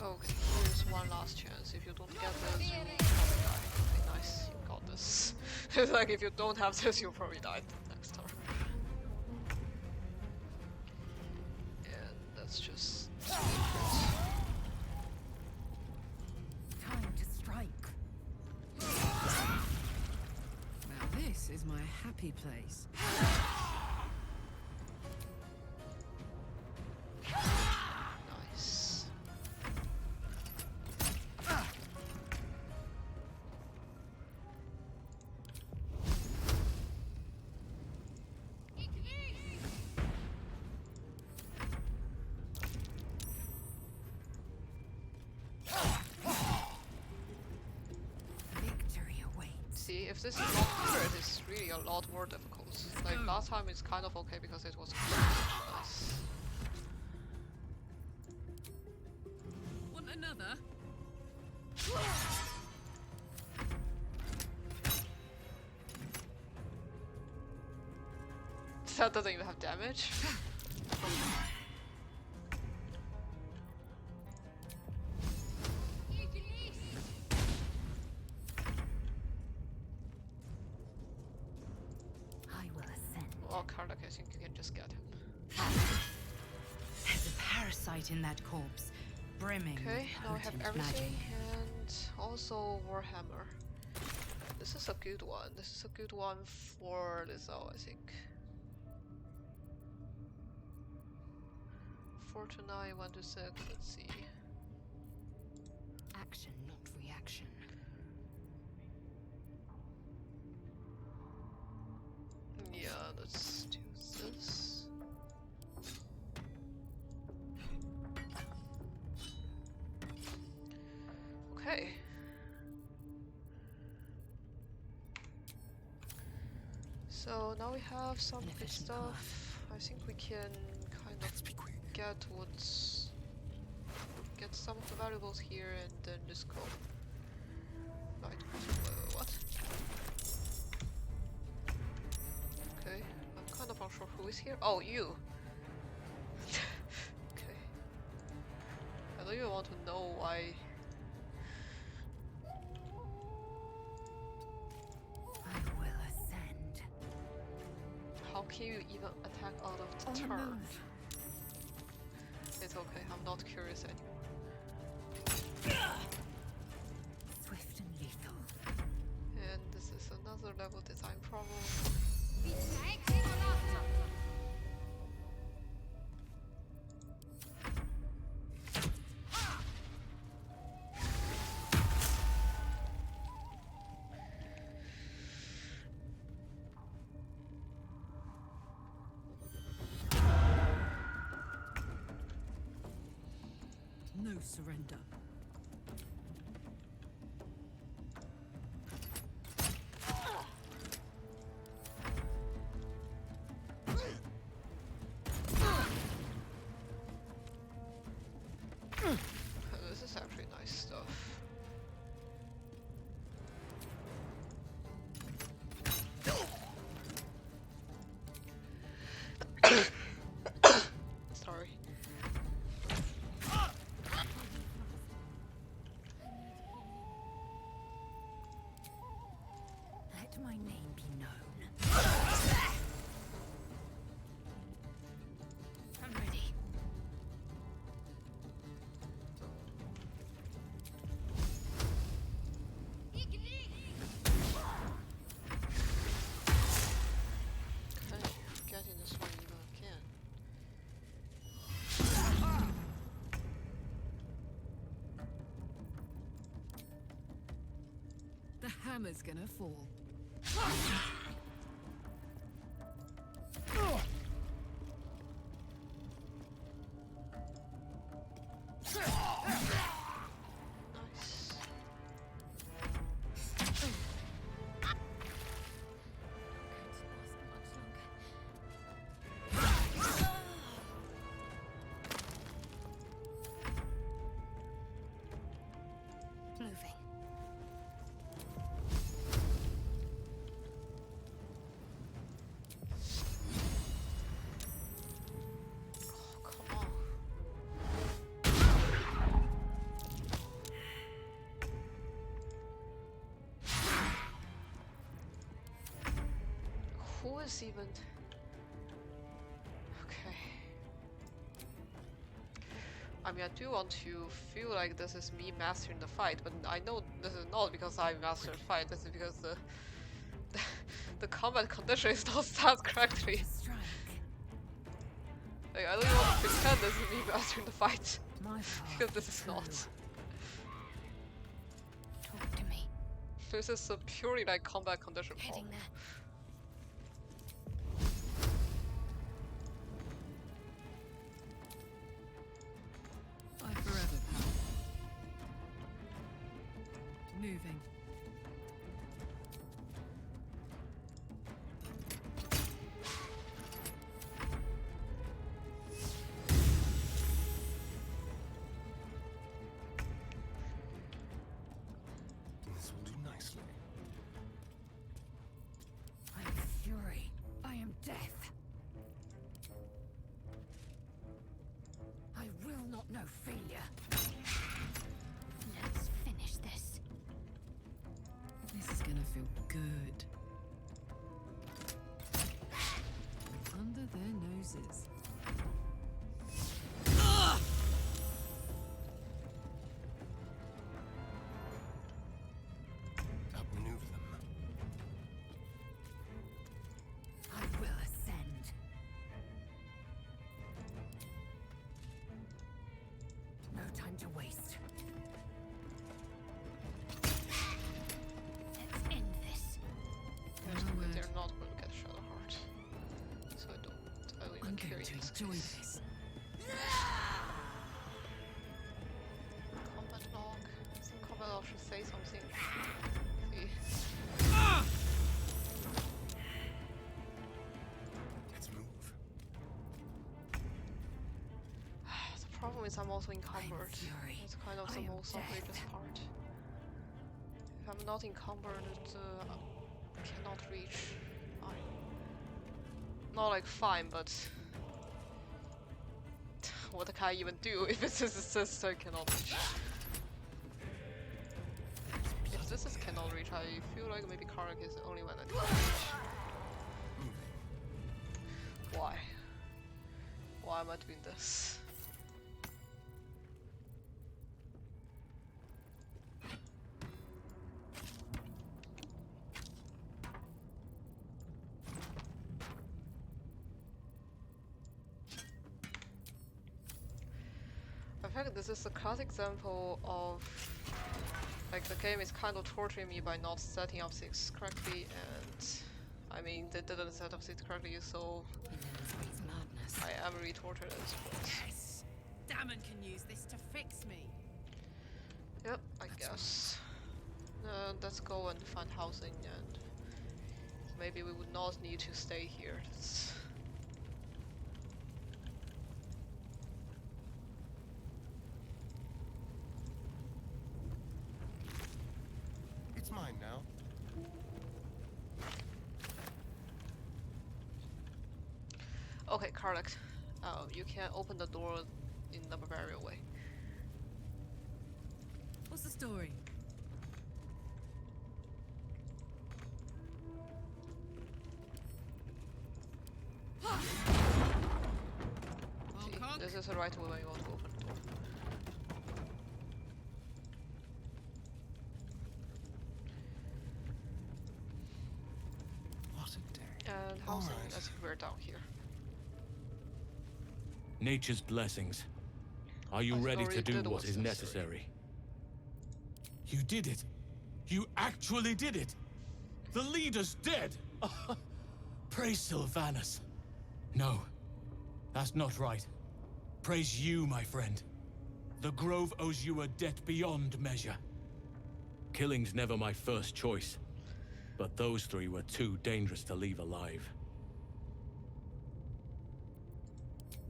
Okay, here's one last chance. If you don't get this, you'll probably die. Okay, nice, you got this. It's like if you don't have this, you'll probably die next turn. And that's just... Time to strike. Now this is my happy place. Nice. Victory awaits. See, if this is not here, it is really a lot more difficult. Like last time it's kind of okay because it was close. Want another? That doesn't even have damage. I will ascend. Well, Karlach, I think you can just get him. There's a parasite in that corpse, brimming Okay, with now I have potent everything, magic. and also Warhammer. This is a good one. This is a good one for Lizzo, I think. 4 to 9, 1 to 6, let's see. Action, not reaction. Yeah, let's do this. Okay. So now we have some good Inefficient stuff. I think we can kind of get some of the valuables here and then just go. Right. What? Okay. I'm kind of unsure who is here. Oh, you. Okay. I don't even want to know why. I will ascend. How can you even attack out of the On the turn? move. It's okay, I'm not curious anymore. Swift and lethal. And this is another level design problem. surrender. This is actually nice stuff. Sorry. Let my name be known. I'm ready. Okay, get in this one even again. The hammer's gonna fall. Nice. Moving. Oh, come on. Who is even... Okay. I mean, I do want to feel like this is me mastering the fight, but I know this is not because I mastered the fight, this is because the combat condition is not set correctly. Strike. Like, I don't even want to pretend this is me mastering the fight, My because this is not. Talk to me. This is a purely like combat condition Heading problem. there. I forever, pal. Moving. This will do nicely. I am fury. I am death. I will not know failure. Let's finish this. This is gonna feel good. Under their noses. Outmaneuver them. I will ascend. No time to waste. Let's end this. There's My no way word. they're not going to get Shadowheart. So I don't even I'm care going in to this enjoy case. this. Combat log. I think combat log should say something. See. Let's move. The problem is I'm also encumbered. fury. It's kind of I the am most death. outrageous part. If I'm not encumbered, it cannot reach. Not like fine, but what can I even do if it's a sister cannot reach? If this is cannot reach, I feel like maybe Karak is the only one that can reach. Why? Why am I doing this? I think this is a classic example of like the game is kind of torturing me by not setting up things correctly, and I mean they didn't set up things correctly, so Madness. I am really tortured at this point. Yes. Die. salmon can use this to fix me. Yep, I guess. Let's go and find housing, and maybe we would not need to stay here. It's mine now. Okay, Karlak, you can open the door in the barbarian way. What's the story? See, Cock? this is the right way when you want to open the door. What a day. And housing, Alright. as we're down here. Nature's blessings. Are you I ready already to do did what what's is necessary? You did it! You actually did it! The leader's dead! Praise Sylvanus. No, that's not right. Praise you, my friend. The Grove owes you a debt beyond measure. Killing's never my first choice, but those three were too dangerous to leave alive.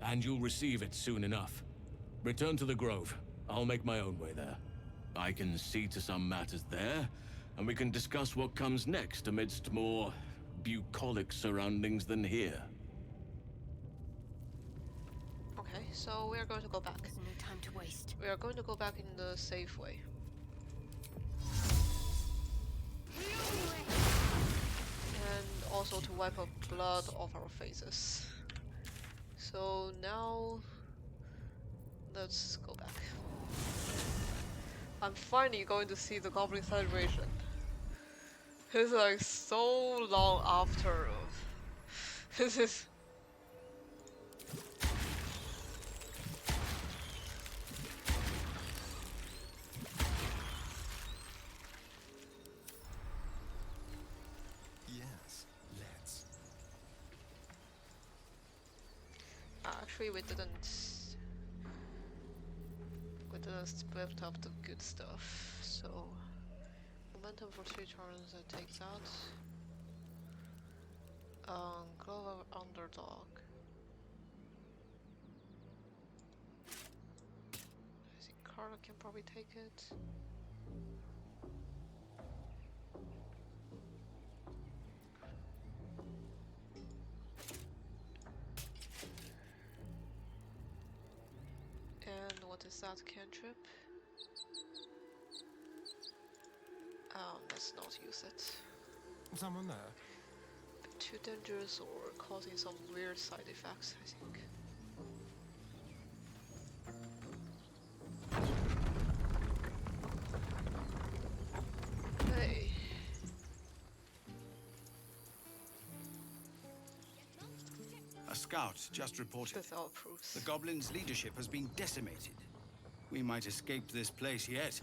And you'll receive it soon enough. Return to the Grove. I'll make my own way there. I can see to some matters there, and we can discuss what comes next amidst more bucolic surroundings than here. Okay, so we are going to go back. There's no time to waste. We are going to go back in the safe way. And also to wipe up blood off our faces. So now, let's go back. I'm finally going to see the Goblin celebration. It's like so long after. This is. Yes, let's. Actually, we didn't split up the good stuff, so momentum for 3 turns, I take that. Glove of Underdog. I think Carla can probably take it. And what is that cantrip? Let's not use it. Someone there? Too dangerous or causing some weird side effects, I think. Hey. A scout just reported. That's our proofs. The goblins' leadership has been decimated. We might escape this place yet,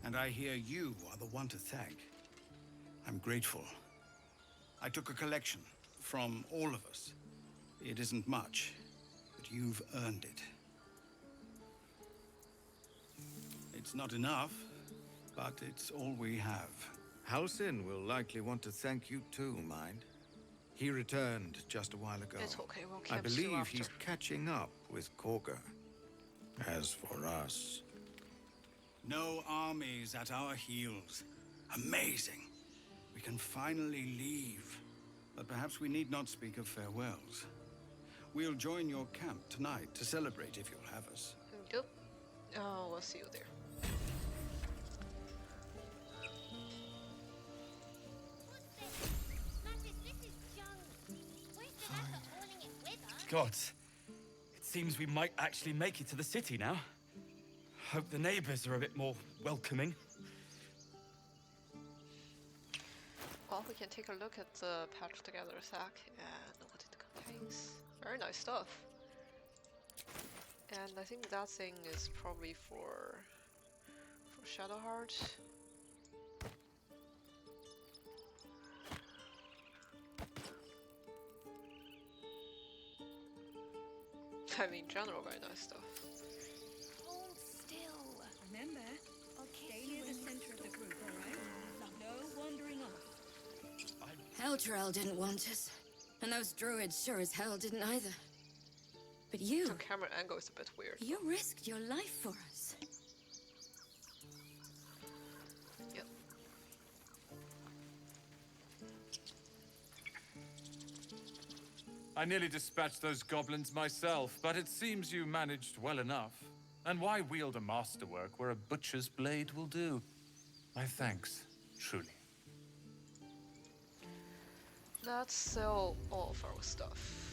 and I hear you are the one to thank. I'm grateful. I took a collection from all of us. It isn't much, but you've earned it. It's not enough, but it's all we have. Halsin will likely want to thank you too, mind. He returned just a while ago. It's okay, we'll I camp soon believe after. he's catching up with Korga. As for us... No armies at our heels. Amazing. We can finally leave. But perhaps we need not speak of farewells. We'll join your camp tonight to celebrate if you'll have us. Yep. We'll see you there. God, it seems we might actually make it to the city now. Hope the neighbors are a bit more welcoming. Well, we can take a look at the patched together sack and what it contains. Very nice stuff. And I think that thing is probably for Shadowheart. I mean, in general, very nice stuff. Elturel didn't want us, and those druids sure as hell didn't either. But you... The camera angle is a bit weird. You risked your life for us. Yep. I nearly dispatched those goblins myself, but it seems you managed well enough. And why wield a masterwork where a butcher's blade will do? My thanks, truly. Let's sell all of our stuff.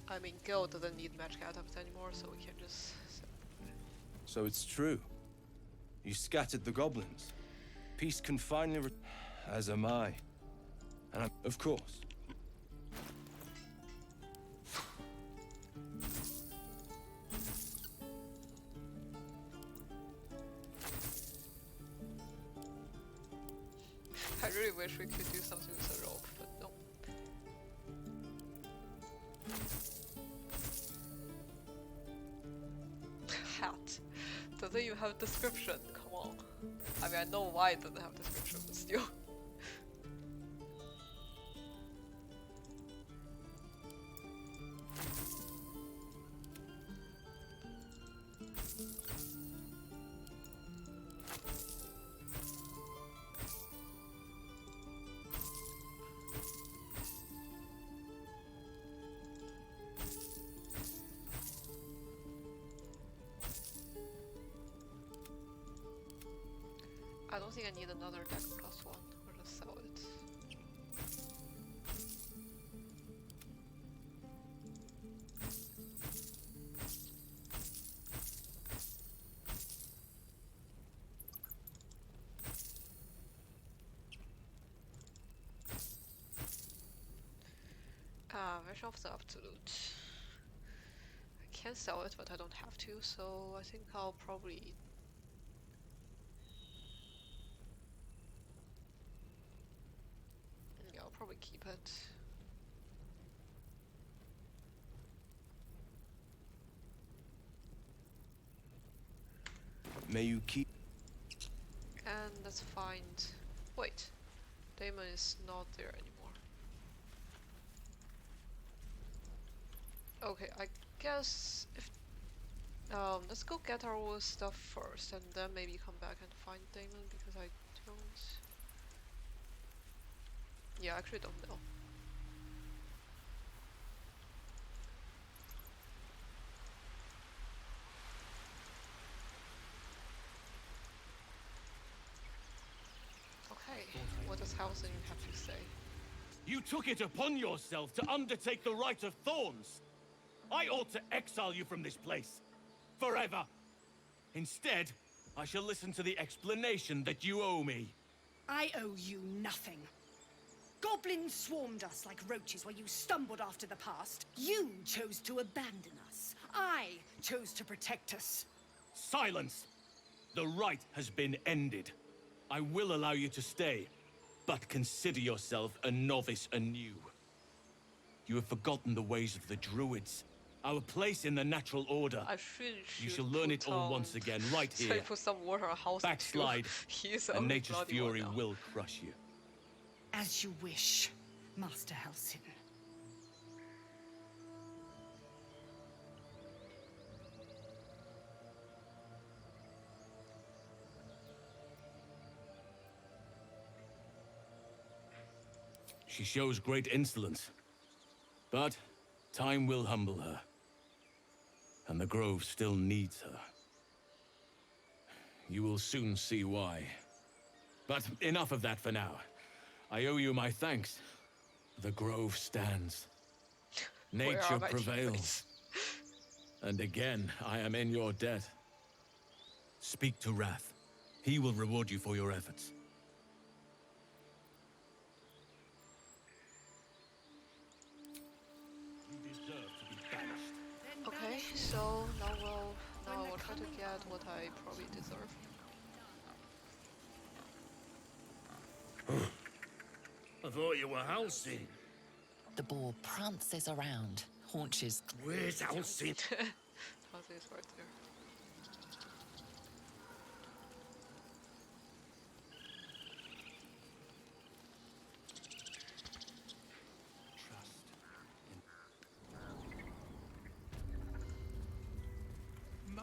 I mean, Gil doesn't need magic items anymore, so we can just sell. So it's true. You scattered the goblins. Peace can finally as am I. And I'm, of course. I really wish we could do something with a rope, but no. Hat. Doesn't even have a description, come on. I mean, I know why it doesn't have a description, but still. I don't think I need another deck +1. I'll just sell it. Vision of the Absolute. I can sell it, but I don't have to, so I think I'll probably... Yeah, I'll probably keep it. May you keep... And let's find... Wait. Damon is not there anymore. Okay, I guess if... let's go get our stuff first and then maybe come back and find Damon because I don't... Yeah, I actually don't know. Okay, what does Halcyon have to say? You took it upon yourself to undertake the Rite of Thorns. I ought to exile you from this place. Forever. Instead, I shall listen to the explanation that you owe me. I owe you nothing. Goblins swarmed us like roaches while you stumbled after the past. You chose to abandon us. I chose to protect us. Silence! The rite has been ended. I will allow you to stay, but consider yourself a novice anew. You have forgotten the ways of the druids, our place in the natural order. You shall learn it all once again, right here. Put some water on House. Backslide, and nature's fury will crush you. As you wish, Master Halcyon. She shows great insolence, but time will humble her, and the Grove still needs her. You will soon see why. But enough of that for now. I owe you my thanks. The Grove stands. Nature prevails. And again, I am in your debt. Speak to Wrath. He will reward you for your efforts. Okay, so now I will try to get what I probably deserve. I thought you were Halcyon. The boar prances around, haunches. Where's Halcyon? Halcyon is right there.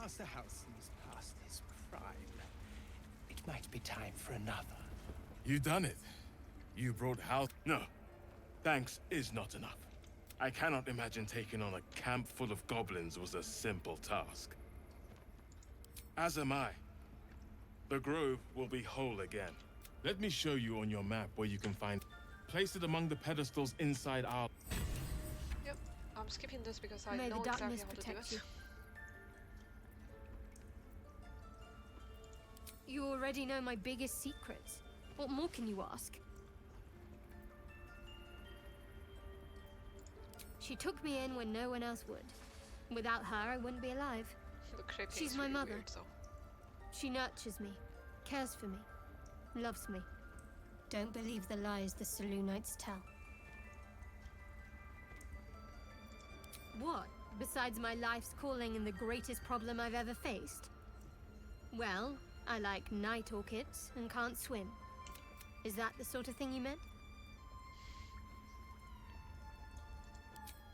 Master Halsin's past his prime. It might be time for another. You done it. You brought Hal. No. Thanks is not enough. I cannot imagine taking on a camp full of goblins was a simple task. As am I. The grove will be whole again. Let me show you on your map where you can find. Place it among the pedestals inside our. Yep, I'm skipping this because I May know the exactly darkness how to do protect it. you. You already know my biggest secrets. What more can you ask? She took me in when no one else would. Without her, I wouldn't be alive. The creeping She's is my really mother. weird, though. She nurtures me, cares for me, loves me. Don't believe the lies the Selûnites tell. What? Besides my life's calling and the greatest problem I've ever faced? Well, I like night orchids and can't swim. Is that the sort of thing you meant?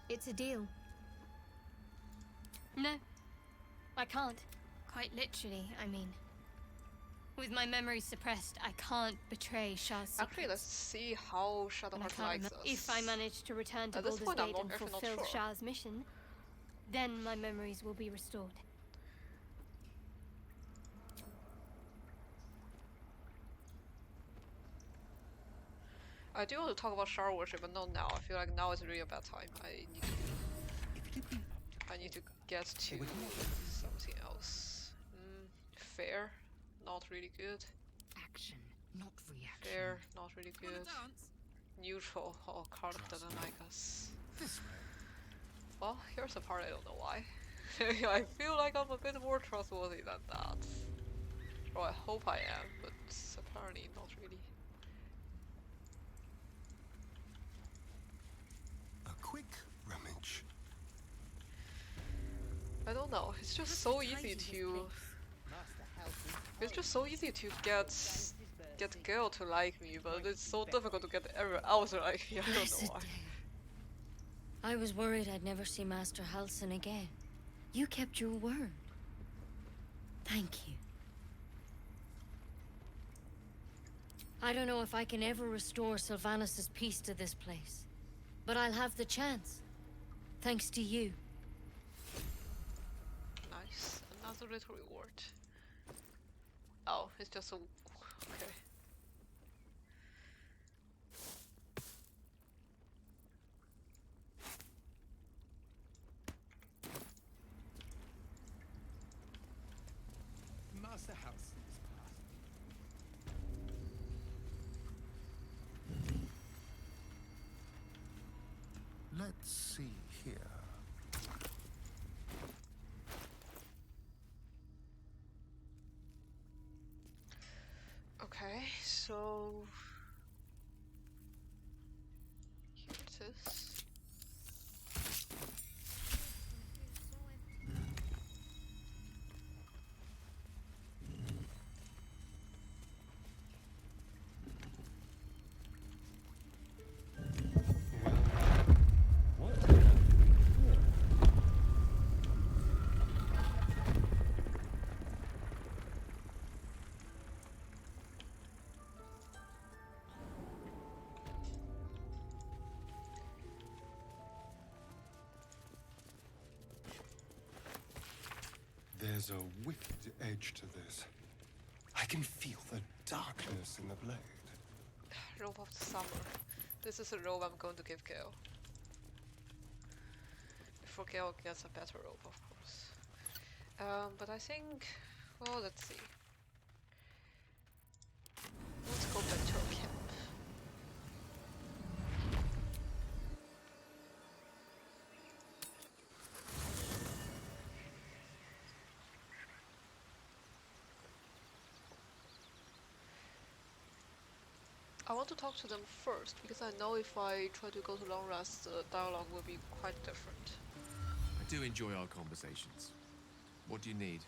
It's a deal. No, I can't. Quite literally, I mean. With my memory suppressed, I can't betray Shah's secrets. Actually, let's see how Shadowheart likes us. If I manage to return to At this Baldur's point, I'm Gate not and actually not fulfill sure. Shah's mission, then my memories will be restored. I do want to talk about Shard worship, but not now. I feel like now is really a bad time. I need to get to something else. Fair, not really good. Action, not reaction. Fair, not really good. Neutral, oh, Cardiff doesn't like us. Well, here's the part I don't know why. I feel like I'm a bit more trustworthy than that. Or I hope I am, but apparently not really. A quick rummage. I don't know, it's just so easy to... It's just so easy to get Gale to like me, but it's so difficult to get everyone else to like me. I don't know why. I was worried I'd never see Master Halsin again. You kept your word. Thank you. I don't know if I can ever restore Sylvanas' peace to this place, but I'll have the chance. Thanks to you. Nice, another little reward. Oh, it's just so... okay. Master Halsin's past. Let's see here. Okay, so... here it is. There's a wicked edge to this. I can feel the darkness in the blade. Robe of the Summer. This is a robe I'm going to give Gale. Before Gale gets a better robe, of course. But I think... well, let's see. Let's go back to our camp. I want to talk to them first, because I know if I try to go to long rest, the dialogue will be quite different. I do enjoy our conversations. What do you need?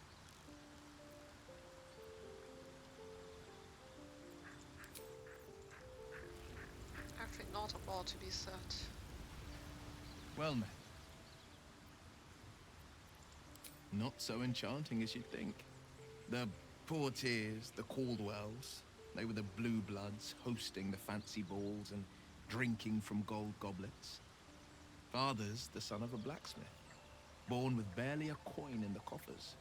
Actually, not a lot to be said. Well met. not so enchanting as you'd think. The Portiers, the Caldwells, they were the blue bloods hosting the fancy balls and drinking from gold goblets. Father's the son of a blacksmith, born with barely a coin in the coffers.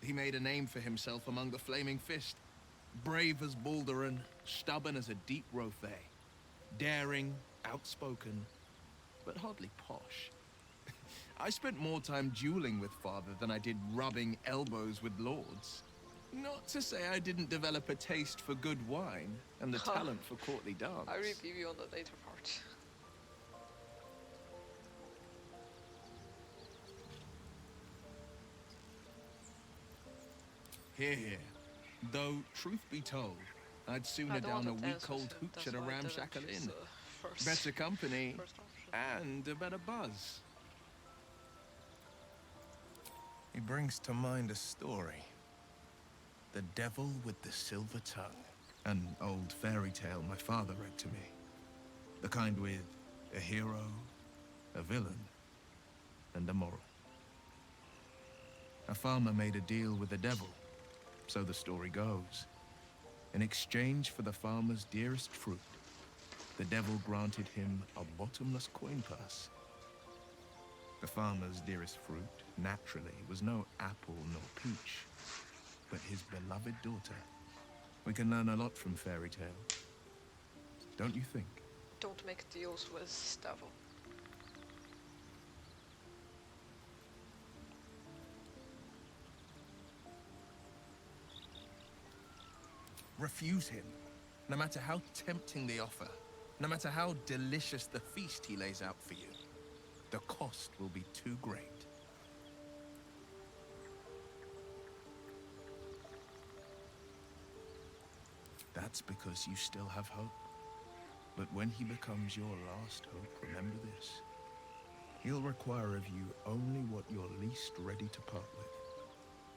He made a name for himself among the Flaming Fist. Brave as Balduran, stubborn as a deep Rothay. Daring, outspoken, but hardly posh. I spent more time dueling with Father than I did rubbing elbows with lords. Not to say I didn't develop a taste for good wine and the talent for courtly dance. I review you on the later part. Here, here. Though, truth be told, I'd sooner down a week-old hooch at a ramshackle inn. Better company, and a better buzz. He brings to mind a story. The Devil with the Silver Tongue. An old fairy tale my father read to me. The kind with a hero, a villain, and a moral. A farmer made a deal with the devil, so the story goes. In exchange for the farmer's dearest fruit, the devil granted him a bottomless coin purse. The farmer's dearest fruit, naturally, was no apple nor peach, but his beloved daughter. We can learn a lot from fairy tales, don't you think? Don't make deals with devil. Refuse him, no matter how tempting the offer, no matter how delicious the feast he lays out for you. The cost will be too great. That's because you still have hope. But when he becomes your last hope, remember this. He'll require of you only what you're least ready to part with,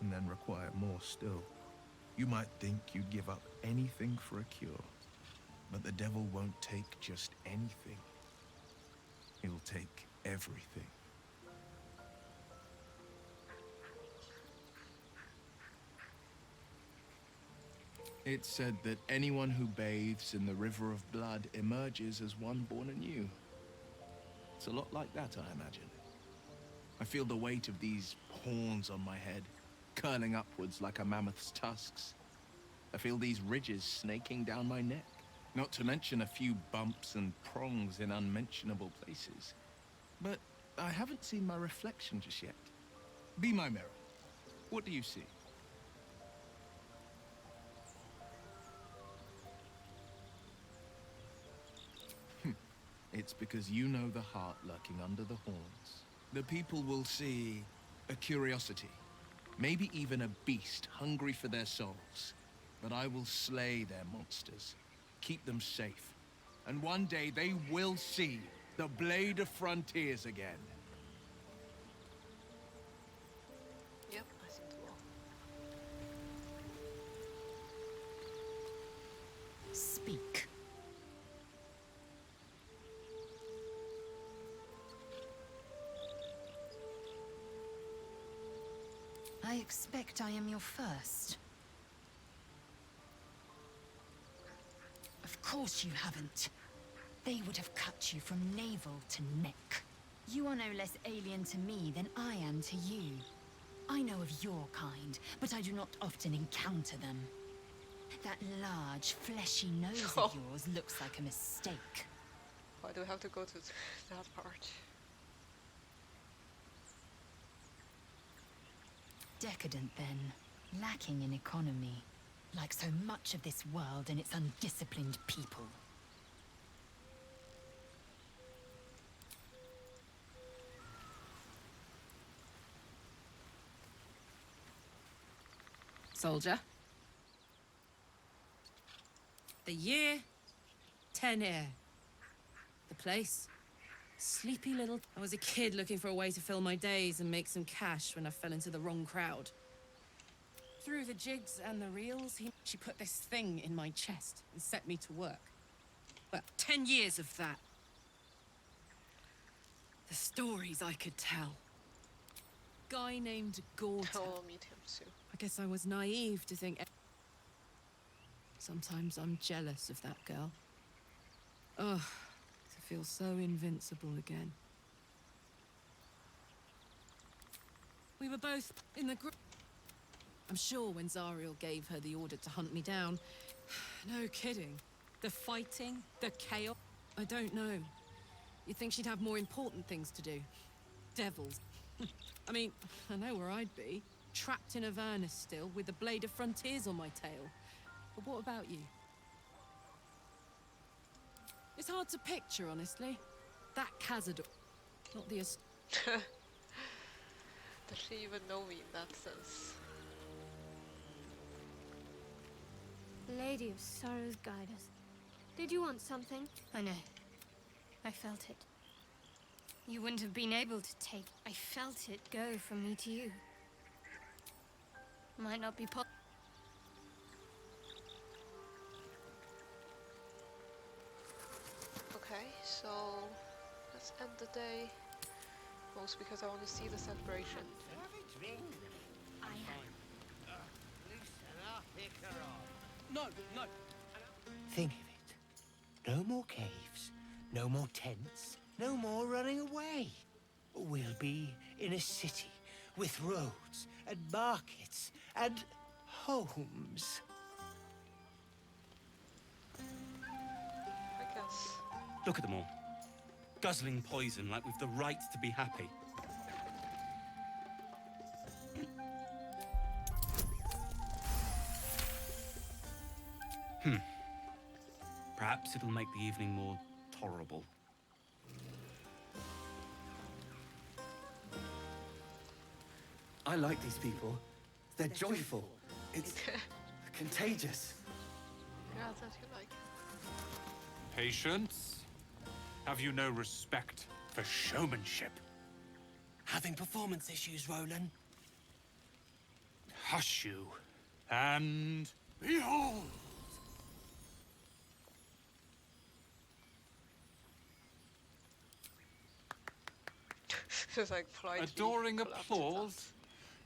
and then require more still. You might think you'd give up anything for a cure, but the devil won't take just anything. He'll take everything. It's said that anyone who bathes in the river of blood emerges as one born anew. It's a lot like that, I imagine. I feel the weight of these horns on my head, curling upwards like a mammoth's tusks. I feel these ridges snaking down my neck, not to mention a few bumps and prongs in unmentionable places. But I haven't seen my reflection just yet. Be my mirror. What do you see? It's because you know the heart lurking under the horns. The people will see a curiosity, maybe even a beast hungry for their souls. But I will slay their monsters, keep them safe. And one day they will see the Blade of Frontiers again. Yep, I think it will. Speak. I expect I am your first. Of course you haven't. They would have cut you from navel to neck. You are no less alien to me than I am to you. I know of your kind, but I do not often encounter them. That large, fleshy nose of yours looks like a mistake. Why do we have to go to that part? Decadent, then. Lacking in economy. Like so much of this world and its undisciplined people. Soldier. The year, 10 air. The place, sleepy little... I was a kid looking for a way to fill my days and make some cash when I fell into the wrong crowd. Through the jigs and the reels, she put this thing in my chest and set me to work. Well, 10 years of that. The stories I could tell. guy named Gorta. I'll meet him soon. I guess I was naive to think... Sometimes I'm jealous of that girl. Ugh, to feel so invincible again. We were both in the group. I'm sure when Zariel gave her the order to hunt me down... No kidding. The fighting, the chaos... I don't know. You'd think she'd have more important things to do. Devils. I mean, I know where I'd be. Trapped in Avernus still, with the Blade of Frontiers on my tail. But what about you? It's hard to picture, honestly. That Cazador... Not the... Does she even know me in that sense? Lady of Sorrows, guide us. Did you want something? I know. I felt it. You wouldn't have been able to take... I felt it go from me to you. Might not be possible. Okay, so let's end the day. Most because I want to see the celebration. No, no. Think of it. No more caves, no more tents, no more running away. We'll be in a city with roads and markets and homes. I guess. Look at them all. Guzzling poison like we've the right to be happy. Perhaps it'll make the evening more tolerable. I like these people. They're joyful. It's contagious. Yeah, that you like. Patience? Have you no respect for showmanship? Having performance issues, Roland? Hush you, and behold! Just like politely Adoring applause?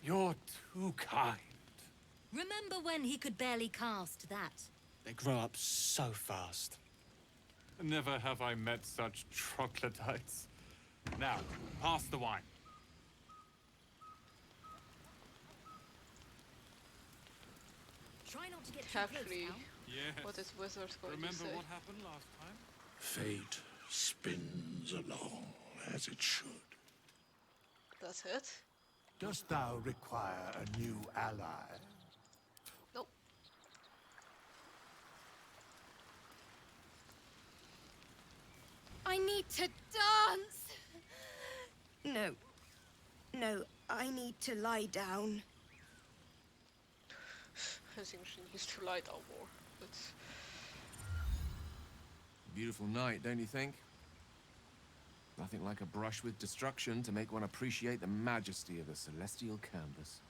You're too kind. Remember when he could barely cast that? They grow up so fast. Never have I met such troglodytes. Now, pass the wine. Try not to get too Carefully. close now. Yes. What is wizard going Remember to say? what happened last time? Fate spins along as it should. That's it? Dost thou require a new ally? Nope. I need to dance! No. No, I need to lie down. I think she needs to lie down more. But Beautiful night, don't you think? Nothing like a brush with destruction to make one appreciate the majesty of a celestial canvas.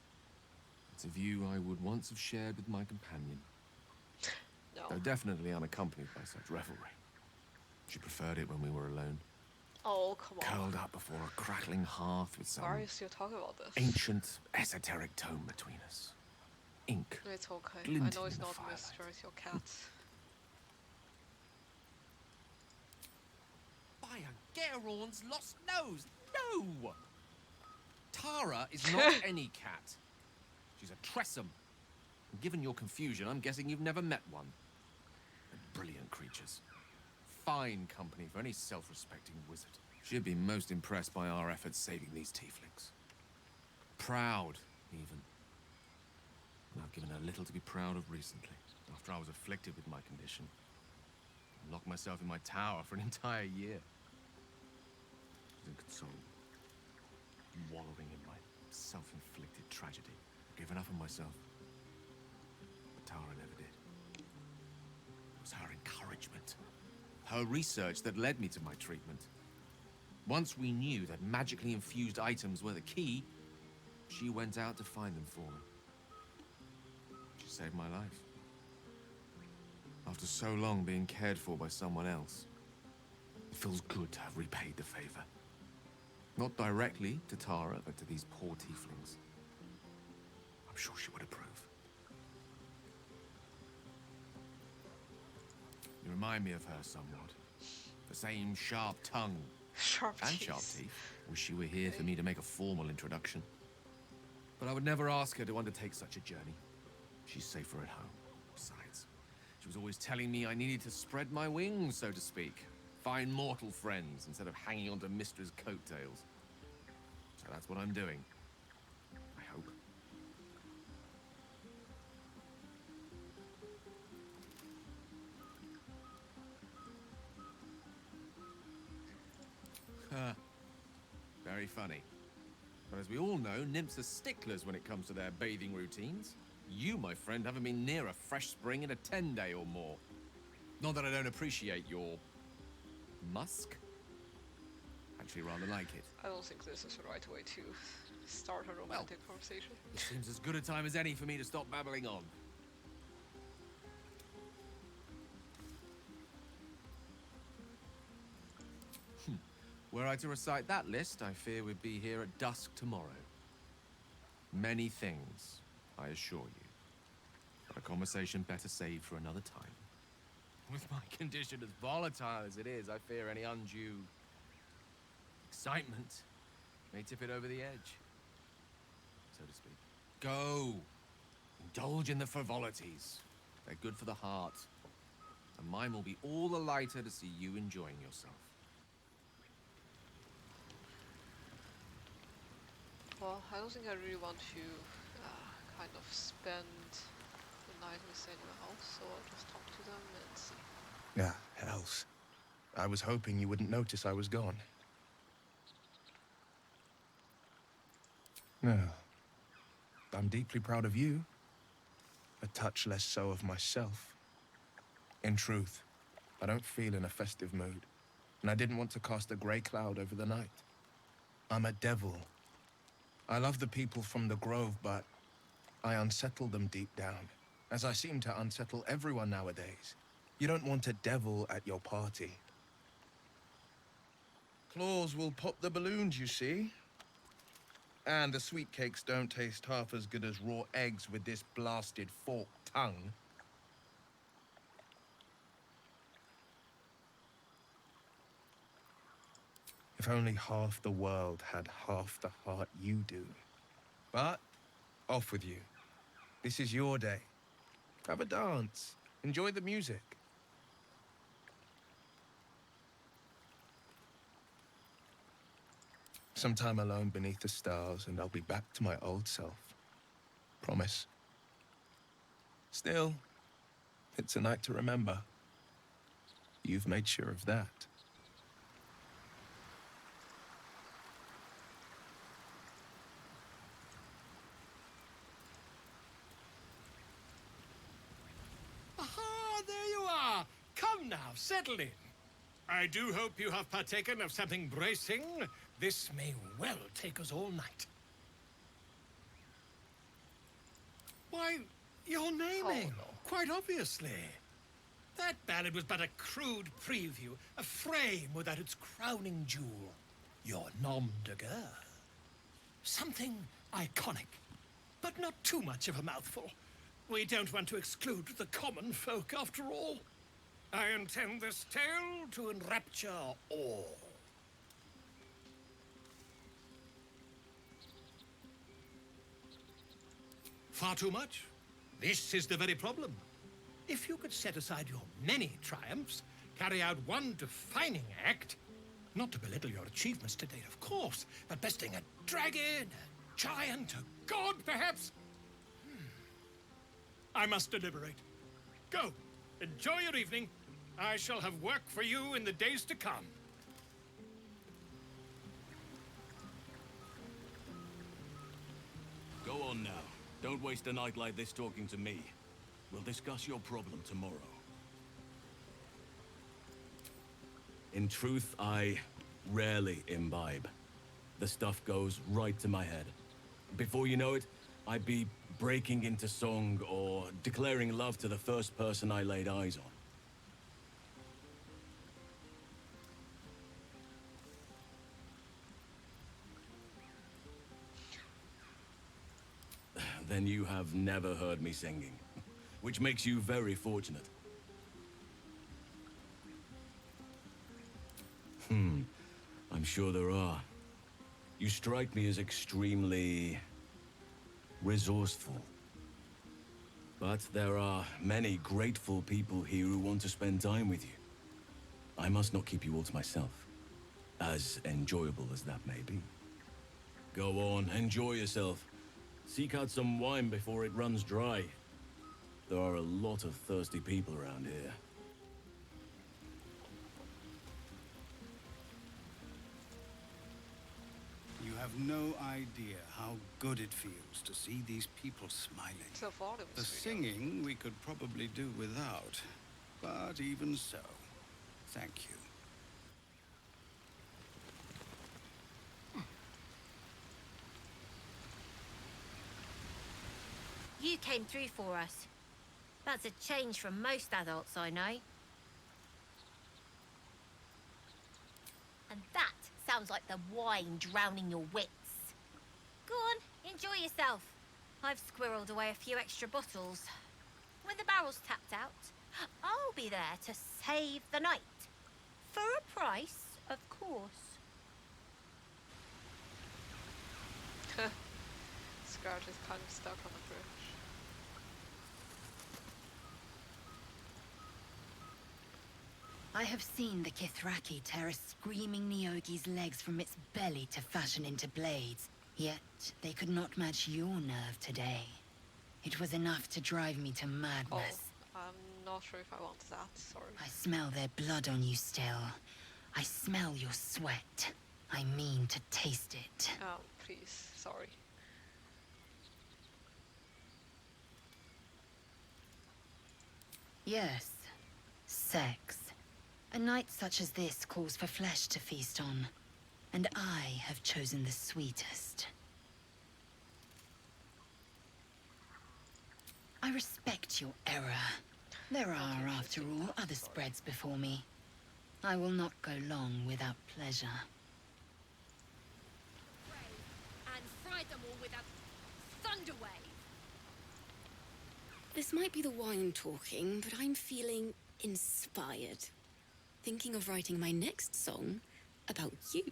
It's a view I would once have shared with my companion. no. Though definitely unaccompanied by such revelry. She preferred it when we were alone. Oh, come on. Curled up before a crackling hearth with some Why are you still talking about this? ancient, esoteric tome between us. Ink. It's okay. I glinting know it's in the not firelight. Mr. It's your cat. By a Gerorn's lost nose! No! Tara is not any cat. She's a Tressum. And given your confusion, I'm guessing you've never met one. They're brilliant creatures. Fine company for any self-respecting wizard. She'd be most impressed by our efforts saving these tieflings. Proud, even. And I've given her little to be proud of recently, after I was afflicted with my condition. I locked myself in my tower for an entire year. I was inconsolable, wallowing in my self-inflicted tragedy, given up on myself. But Tara never did. It was her encouragement, her research that led me to my treatment. Once we knew that magically infused items were the key, she went out to find them for me. She saved my life. After so long being cared for by someone else, it feels good to have repaid the favor. Not directly to Tara, but to these poor tieflings. I'm sure she would approve. You remind me of her somewhat. The same sharp tongue. Sharp and teeth. sharp teeth. Wish you were here for me to make a formal introduction. But I would never ask her to undertake such a journey. She's safer at home. Besides, she was always telling me I needed to spread my wings, so to speak. Find mortal friends instead of hanging onto Mistra's coattails. So that's what I'm doing. I hope. Very funny. But as we all know, nymphs are sticklers when it comes to their bathing routines. You, my friend, haven't been near a fresh spring in a 10-day or more. Not that I don't appreciate your musk. Actually, rather like it. I don't think this is the right way to start a romantic conversation. It seems as good a time as any for me to stop babbling on. Were I to recite that list, I fear we'd be here at dusk tomorrow. Many things, I assure you. But a conversation better saved for another time. With my condition as volatile as it is, I fear any undue excitement may tip it over the edge, so to speak. Go! Indulge in the frivolities. They're good for the heart. And mine will be all the lighter to see you enjoying yourself. Well, I don't think I really want to kind of spend the night with anyone else, so I'll just talk to them and see. Ah, else. I was hoping you wouldn't notice I was gone. No. I'm deeply proud of you. A touch less so of myself. In truth, I don't feel in a festive mood, and I didn't want to cast a grey cloud over the night. I'm a devil. I love the people from the Grove, but I unsettle them deep down, as I seem to unsettle everyone nowadays. You don't want a devil at your party. Claws will pop the balloons, you see. And the sweet cakes don't taste half as good as raw eggs with this blasted forked tongue. If only half the world had half the heart you do. But, off with you. This is your day. Have a dance. Enjoy the music. Some time alone beneath the stars, and I'll be back to my old self. Promise. Still, it's a night to remember. You've made sure of that. Aha, there you are. Come now, settle in. I do hope you have partaken of something bracing. This may well take us all night. Why, you're naming, quite obviously. That ballad was but a crude preview, a frame without its crowning jewel. Your nom de guerre. Something iconic, but not too much of a mouthful. We don't want to exclude the common folk, after all. I intend this tale to enrapture all. Far too much? This is the very problem. If you could set aside your many triumphs, carry out one defining act, not to belittle your achievements to date, of course, but besting a dragon, a giant, a god, perhaps. I must deliberate. Go. Enjoy your evening. I shall have work for you in the days to come. Go on now. Don't waste a night like this talking to me. We'll discuss your problem tomorrow. In truth, I rarely imbibe. The stuff goes right to my head. Before you know it, I'd be breaking into song or declaring love to the first person I laid eyes on. then you have never heard me singing, which makes you very fortunate. I'm sure there are. You strike me as extremely resourceful. But there are many grateful people here who want to spend time with you. I must not keep you all to myself, as enjoyable as that may be. Go on, enjoy yourself. Seek out some wine before it runs dry. There are a lot of thirsty people around here. You have no idea how good it feels to see these people smiling. So far, it The was singing we could probably do without, but even so, thank you. You came through for us. That's a change from most adults I know. And that sounds like the wine drowning your wits. Go on, enjoy yourself. I've squirreled away a few extra bottles. When the barrel's tapped out, I'll be there to save the night. For a price, of course. Scourge is kind of stuck on the bridge. I have seen the Kithraki tear a screaming Neogi's legs from its belly to fashion into blades. Yet, they could not match your nerve today. It was enough to drive me to madness. Oh, I'm not sure if I want that, sorry. I smell their blood on you still. I smell your sweat. I mean to taste it. Oh, please, sorry. Yes, sex. A night such as this calls for flesh to feast on. And I have chosen the sweetest. I respect your error. There are, after all, other spreads before me. I will not go long without pleasure. And fry them all with a thunder wave. This might be the wine talking, but I'm feeling inspired. Thinking of writing my next song about you.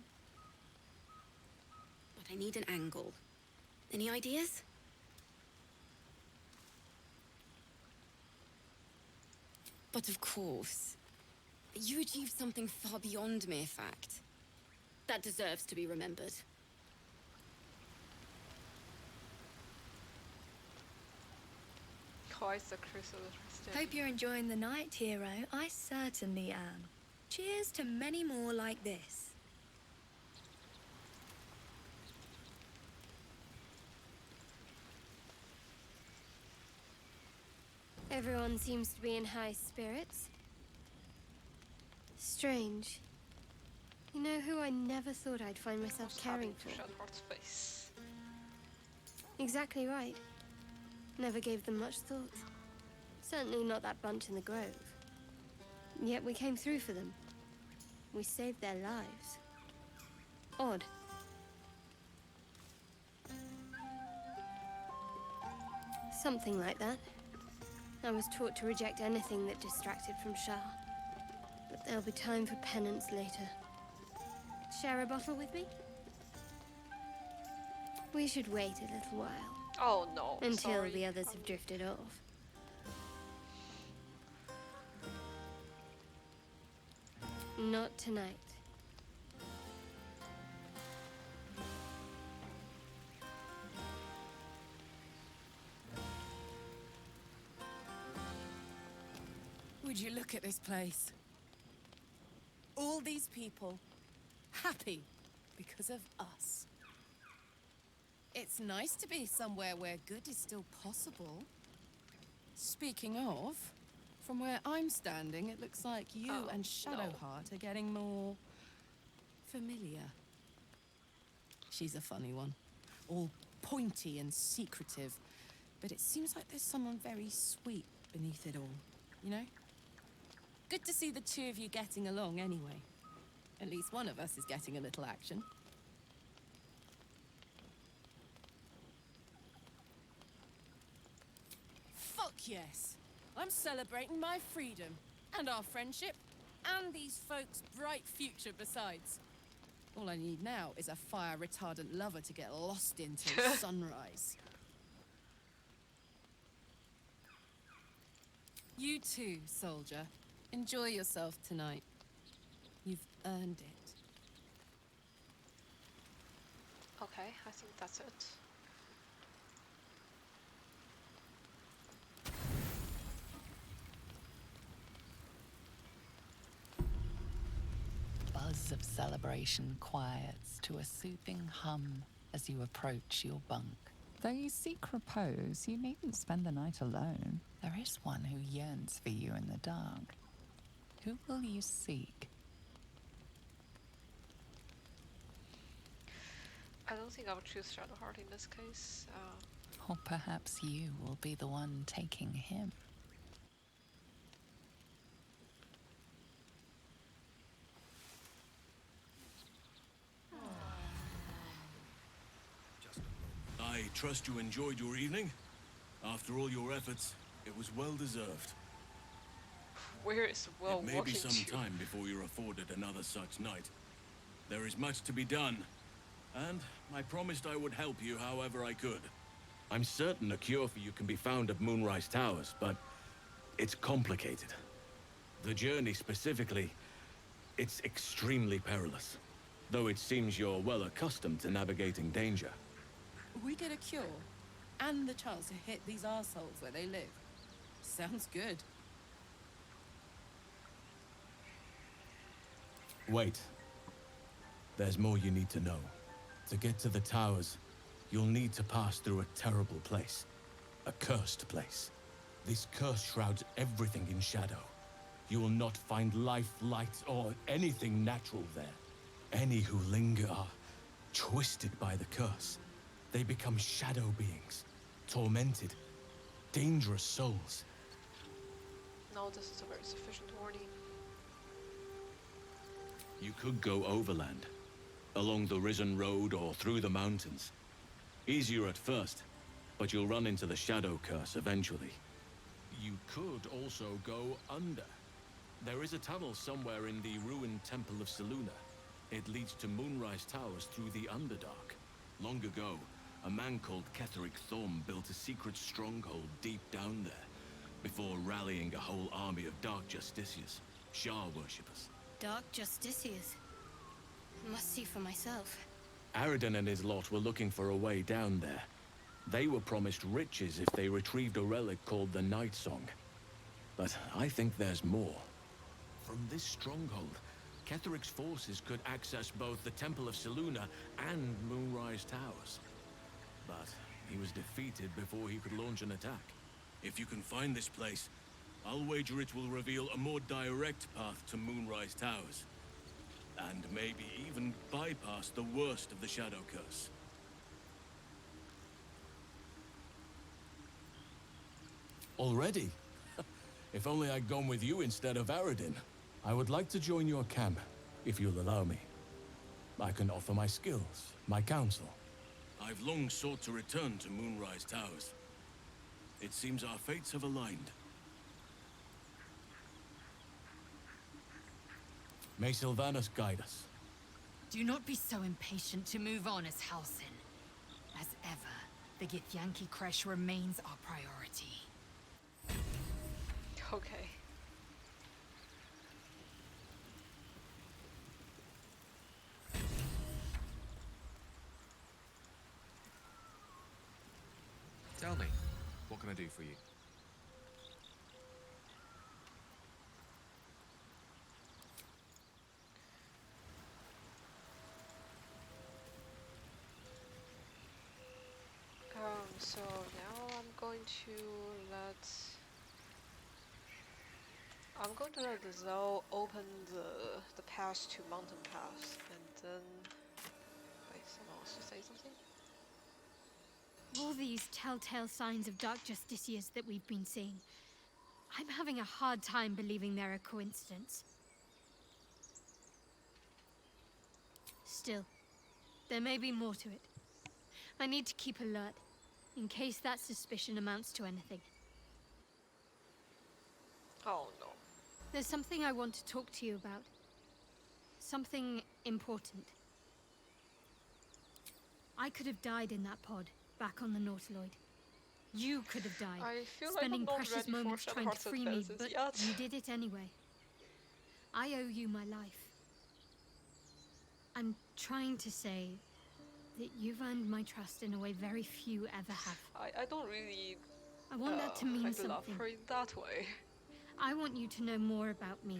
But I need an angle. Any ideas? But of course, you achieved something far beyond mere fact. That deserves to be remembered. Quite the crucial interesting. Hope you're enjoying the night, hero. I certainly am. Cheers to many more like this. Everyone seems to be in high spirits. Strange. You know who I never thought I'd find myself caring for? Shadowheart's face. Exactly right. Never gave them much thought. Certainly not that bunch in the grove. Yet we came through for them. We saved their lives. Odd. Something like that. I was taught to reject anything that distracted from Shah. But there'll be time for penance later. Share a bottle with me? We should wait a little while. Oh no, until sorry. the others have drifted off. Not tonight. Would you look at this place? All these people happy because of us. It's nice to be somewhere where good is still possible. Speaking of, from where I'm standing, it looks like you and Shadowheart are getting more familiar. She's a funny one. All pointy and secretive. But it seems like there's someone very sweet beneath it all, you know? Good to see the two of you getting along anyway. At least one of us is getting a little action. yes. I'm celebrating my freedom, and our friendship, and these folks' bright future besides. All I need now is a fire-retardant lover to get lost in till sunrise. You too, soldier. Enjoy yourself tonight. You've earned it. Okay, I think that's it. Buzz of celebration quiets to a soothing hum as you approach your bunk. Though you seek repose, you needn't spend the night alone. There is one who yearns for you in the dark. Who will you seek? I don't think I would choose Shadowheart in this case. Or perhaps you will be the one taking him. I trust you enjoyed your evening. After all your efforts, it was well deserved. Where is well It may be some time before you're afforded another such night. There is much to be done, and I promised I would help you however I could. I'm certain a cure for you can be found at Moonrise Towers, but it's complicated. The journey specifically, it's extremely perilous. Though it seems you're well accustomed to navigating danger. We get a cure, and the chance to hit these arseholes where they live. Sounds good. Wait. There's more you need to know. To get to the towers, you'll need to pass through a terrible place. A cursed place. This curse shrouds everything in shadow. You will not find life, light, or anything natural there. Any who linger are twisted by the curse. They become shadow beings, tormented, dangerous souls. No, this is a very sufficient warning. You could go overland, along the Risen Road or through the mountains. Easier at first, but you'll run into the shadow curse eventually. You could also go under. There is a tunnel somewhere in the ruined Temple of Selûne. It leads to Moonrise Towers through the Underdark. Long ago, a man called Ketheric Thorm built a secret stronghold deep down there, before rallying a whole army of Dark Justiciars, Shah worshippers. Dark Justiciars. Must see for myself. Aridin and his lot were looking for a way down there. They were promised riches if they retrieved a relic called the Night Song. But I think there's more. From this stronghold, Ketheric's forces could access both the Temple of Selûne and Moonrise Towers. But he was defeated before he could launch an attack. If you can find this place, I'll wager it will reveal a more direct path to Moonrise Towers. And maybe even bypass the worst of the Shadow Curse. Already? If only I'd gone with you instead of Aridin. I would like to join your camp, if you'll allow me. I can offer my skills, my counsel. I've long sought to return to Moonrise Towers. It seems our fates have aligned. May Sylvanas guide us. Do not be so impatient to move on as Halsin. As ever, the Githyanki Kresh remains our priority. Okay. Tell me, what can I do for you? So now I'm going to let the Zoe open the pass to Mountain Pass, and then wait, someone wants to say something? All these telltale signs of Dark Justiciars that we've been seeing, I'm having a hard time believing they're a coincidence. Still, there may be more to it. I need to keep alert, in case that suspicion amounts to anything. Oh no. There's something I want to talk to you about. Something important. I could have died in that pod, back on the Nautiloid. You could have died, I feel like spending I'm not precious ready moments for trying to Shattered free me, Fences but yet. you did it anyway. I owe you my life. I'm trying to say that you've earned my trust in a way very few ever have. I don't really I want that to mean like something. love her in that way. I want you to know more about me,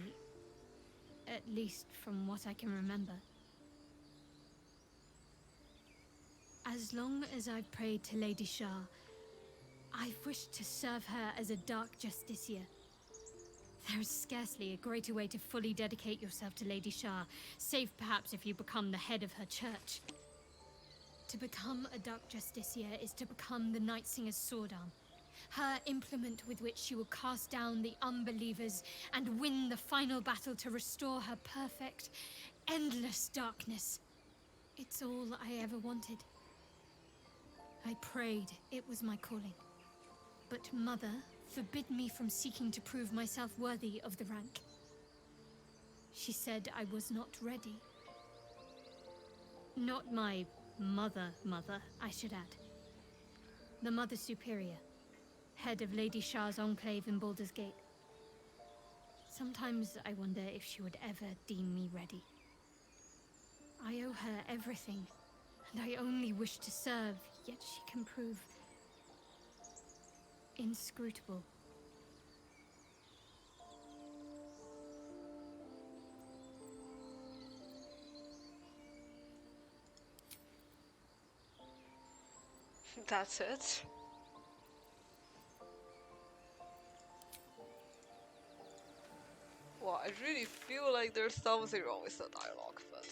at least from what I can remember. As long as I've prayed to Lady Shah, I've wished to serve her as a Dark Justiciar. There is scarcely a greater way to fully dedicate yourself to Lady Shah, save perhaps if you become the head of her church. To become a Dark Justiciar is to become the Night Singer's sword arm, her implement with which she will cast down the unbelievers and win the final battle to restore her perfect, endless darkness. It's all I ever wanted. I prayed it was my calling. But Mother forbid me from seeking to prove myself worthy of the rank. She said I was not ready. Not my mother, I should add. The Mother Superior, head of Lady Shah's enclave in Baldur's Gate. Sometimes I wonder if she would ever deem me ready. I owe her everything, and I only wish to serve, yet she can prove inscrutable. That's it. Well, I really feel like there's something wrong with the dialogue, but...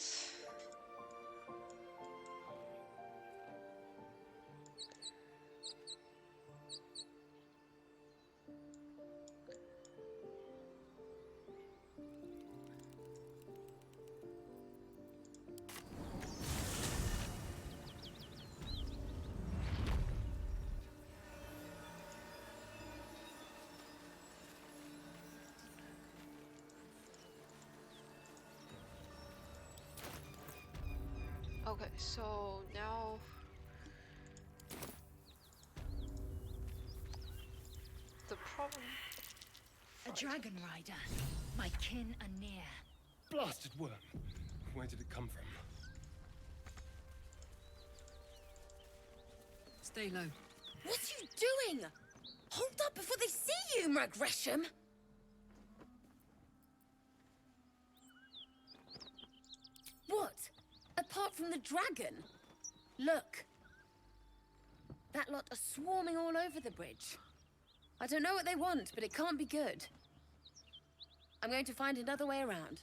Okay, so now... The problem... A dragon rider. My kin are near. Blasted worm. Where did it come from? Stay low. What are you doing? Hold up before they see you, Gresham! What? Apart from the dragon? Look. That lot are swarming all over the bridge. I don't know what they want, but it can't be good. I'm going to find another way around.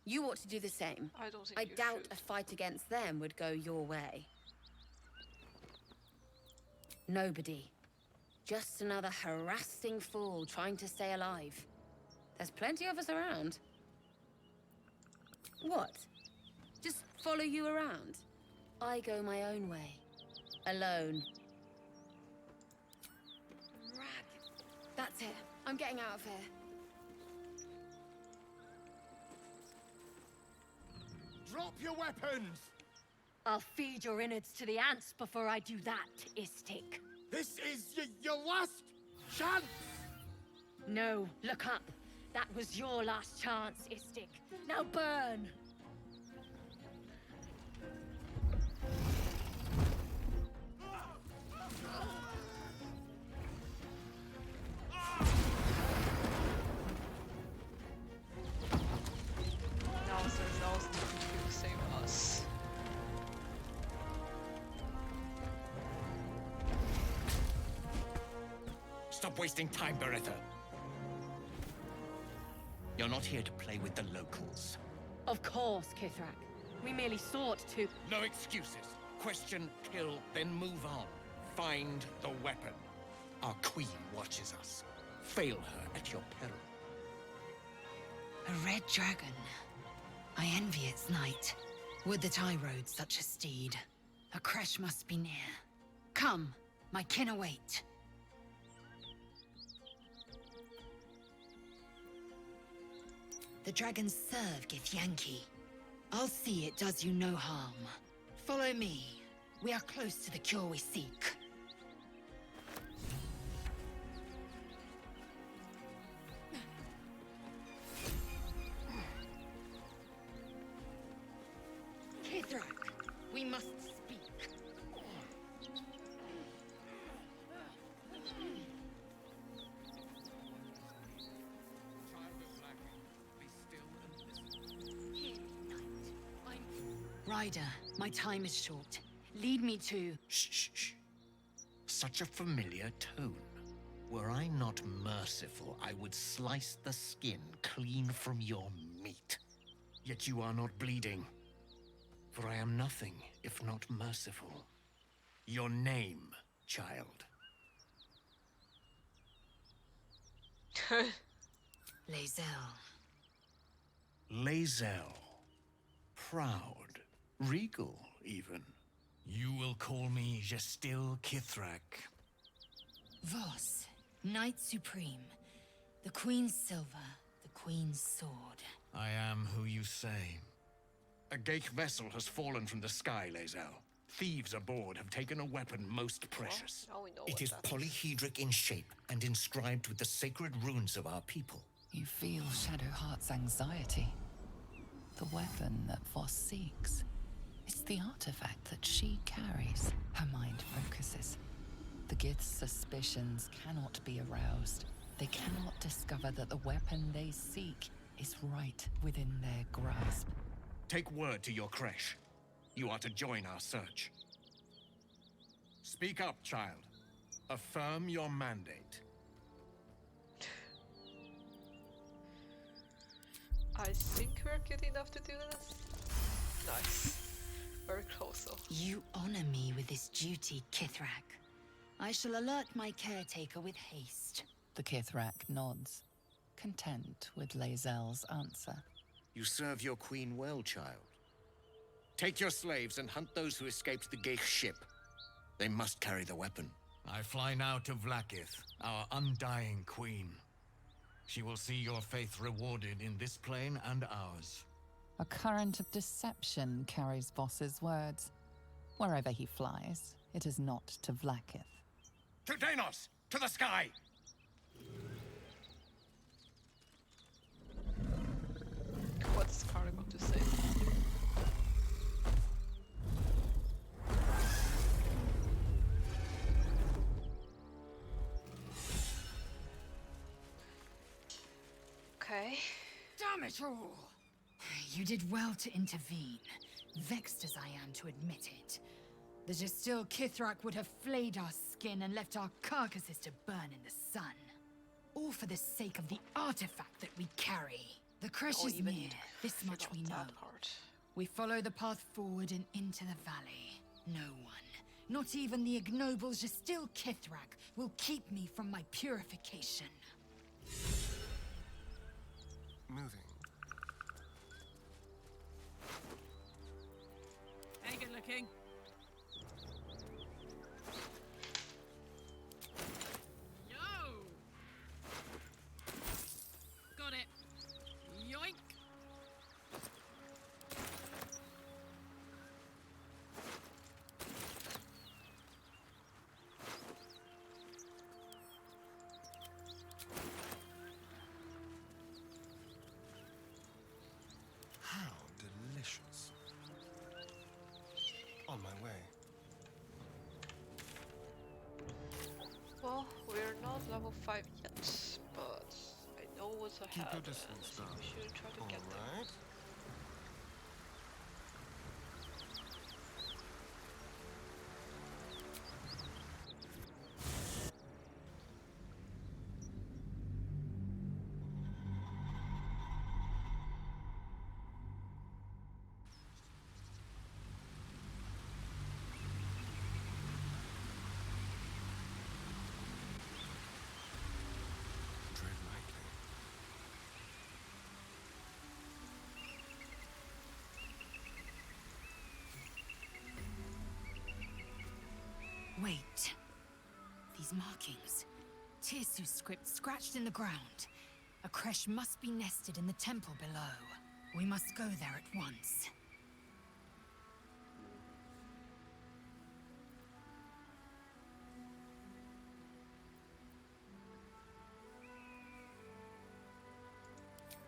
You ought to do the same. I don't think I you doubt should. a fight against them would go your way. Nobody. Just another harassing fool trying to stay alive. There's plenty of us around. What? Just follow you around? I go my own way. Alone. That's it. I'm getting out of here. Drop your weapons! I'll feed your innards to the ants before I do that, Istik. This is your last chance! No, look up. That was your last chance, Istik. Now burn! Now there's to save us. Stop wasting time, Beretta. You're not here to play with the locals. Of course, Kithrak. We merely sought to... No excuses. Question, kill, then move on. Find the weapon. Our queen watches us. Fail her at your peril. A red dragon. I envy its knight. Would that I rode such a steed. A crash must be near. Come, my kin await. The dragons serve Githyanki. I'll see it does you no harm. Follow me. We are close to the cure we seek. Kithrak, we must speak. Ryder, my time is short. Lead me to... Shh, shh, shh. Such a familiar tone. Were I not merciful, I would slice the skin clean from your meat. Yet you are not bleeding. For I am nothing if not merciful. Your name, child. Lae'zel. Lae'zel. Proud. Regal, even. You will call me Gestil Kithrak. Voss, Knight Supreme. The Queen's silver, the Queen's sword. I am who you say. A Geich vessel has fallen from the sky, Lae'zel. Thieves aboard have taken a weapon most precious. Now we know It what is that is. polyhedric in shape and inscribed with the sacred runes of our people. You feel Shadowheart's anxiety. The weapon that Voss seeks. It's the artifact that she carries. Her mind focuses. The Gith's suspicions cannot be aroused. They cannot discover that the weapon they seek is right within their grasp. Take word to your creche. You are to join our search. Speak up, child. Affirm your mandate. I think we're good enough to do this. Nice. Very close though. You honor me with this duty, Kithrak. I shall alert my caretaker with haste. The Kithrak nods, content with Lae'zel's answer. You serve your queen well, child. Take your slaves and hunt those who escaped the Geich ship. They must carry the weapon. I fly now to Vlaakith, our undying queen. She will see your faith rewarded in this plane and ours. A current of deception carries Voss's words. Wherever he flies, it is not to Vlaakith. To Danos! To the sky! What's Carter going to say? Okay. Damn it all! You did well to intervene, vexed as I am to admit it. The Gestil Kithrak would have flayed our skin and left our carcasses to burn in the sun. All for the sake of the artifact that we carry. The creche is near, this much we know. We follow the path forward and into the valley. No one, not even the ignoble Gestil Kithrak, will keep me from my purification. Moving. Hey, good looking. Yo! Got it. Yoink! How delicious. On my way. Well, we're not level 5 yet, but I know what's ahead. Keep your distance, so we should try to get there. Alright. Tread lightly. Wait. These markings. Tirsu's script scratched in the ground. A creche must be nested in the temple below. We must go there at once.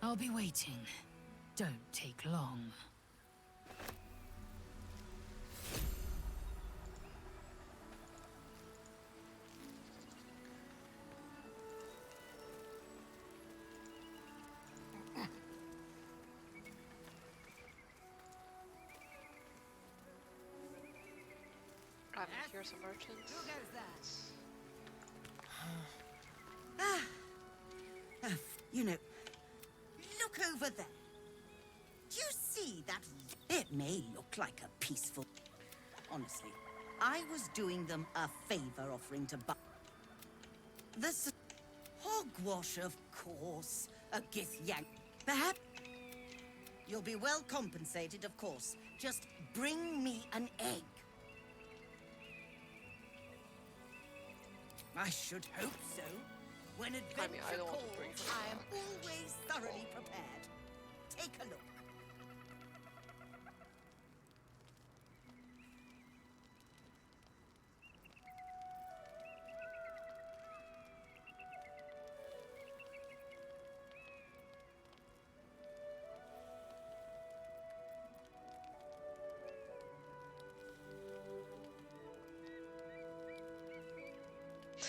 I'll be waiting. Don't take long. I mean, here's a merchant. Who goes there? You know, look over there. Do you see that? It may look like a peaceful... Honestly, I was doing them a favor offering to buy... This... Hogwash, of course. A githyank. Perhaps... You'll be well compensated, of course. Just bring me an egg. I should hope so. When adventure calls, I am always thoroughly prepared. Take a look.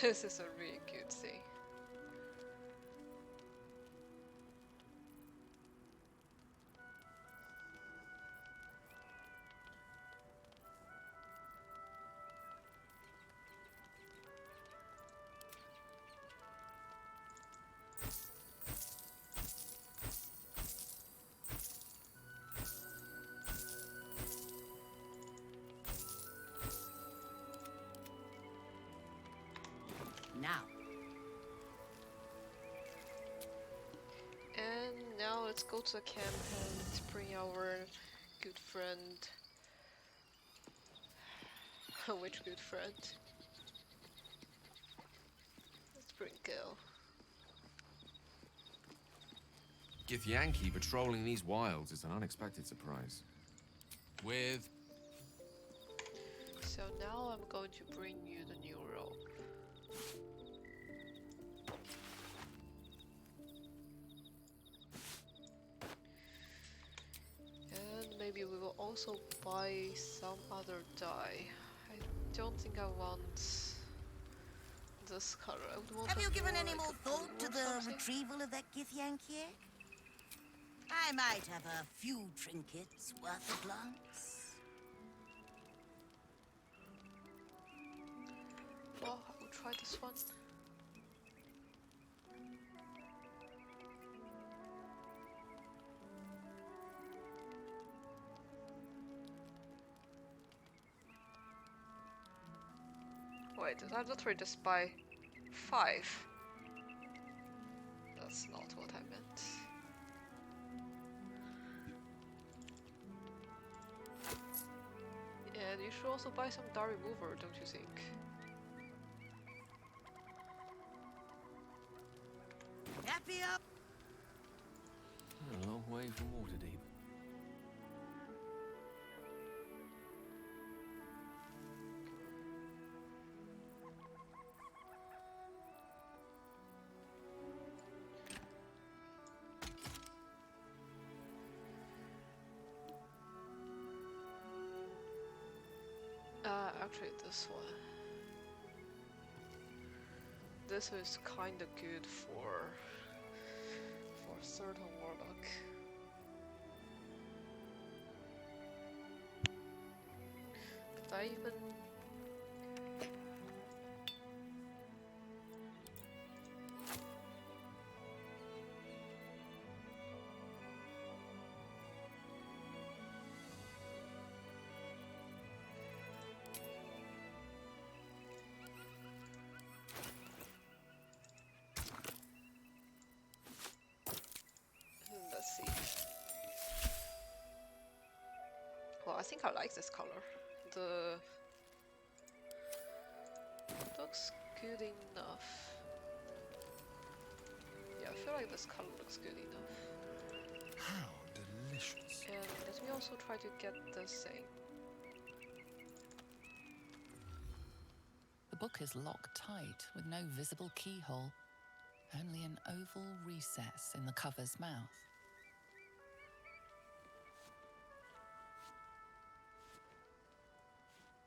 This is a really cute scene. Now. And now let's go to the camp and bring our good friend. Which good friend? Let's bring Gil. Githyanki patrolling these wilds is an unexpected surprise. With... So now I'm going to bring you the new role. And maybe we will also buy some other dye. I don't think I want this color. I would want Have you given more any like more a thought blue to or the something. retrieval of that githyanki egg? I might have a few trinkets worth a glance. Well, I will try this one. Wait, did I literally just buy 5? That's not what I meant. And you should also buy some dye remover, don't you think? Happy up! A long way from Waterdeep. Actually this one. This is kinda good for certain warlock. Did I even... Let's see. Well, I think I like this color. The looks good enough. Yeah, I feel like this color looks good enough. How delicious. And let me also try to get this thing. The book is locked tight with no visible keyhole, only an oval recess in the cover's mouth.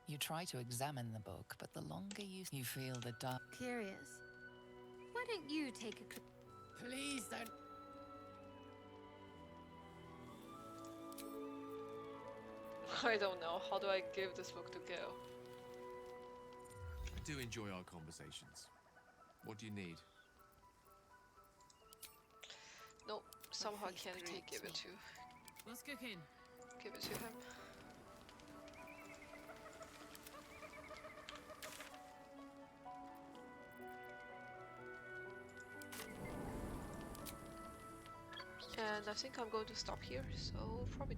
You try to examine the book, but the longer you feel the dark. Curious. Why don't you take a Please don't. I don't know. How do I give this book to Gale? I do enjoy our conversations. What do you need? Nope, somehow I can't give it to. What's cooking? Give it to him. And I think I'm going to stop here, so probably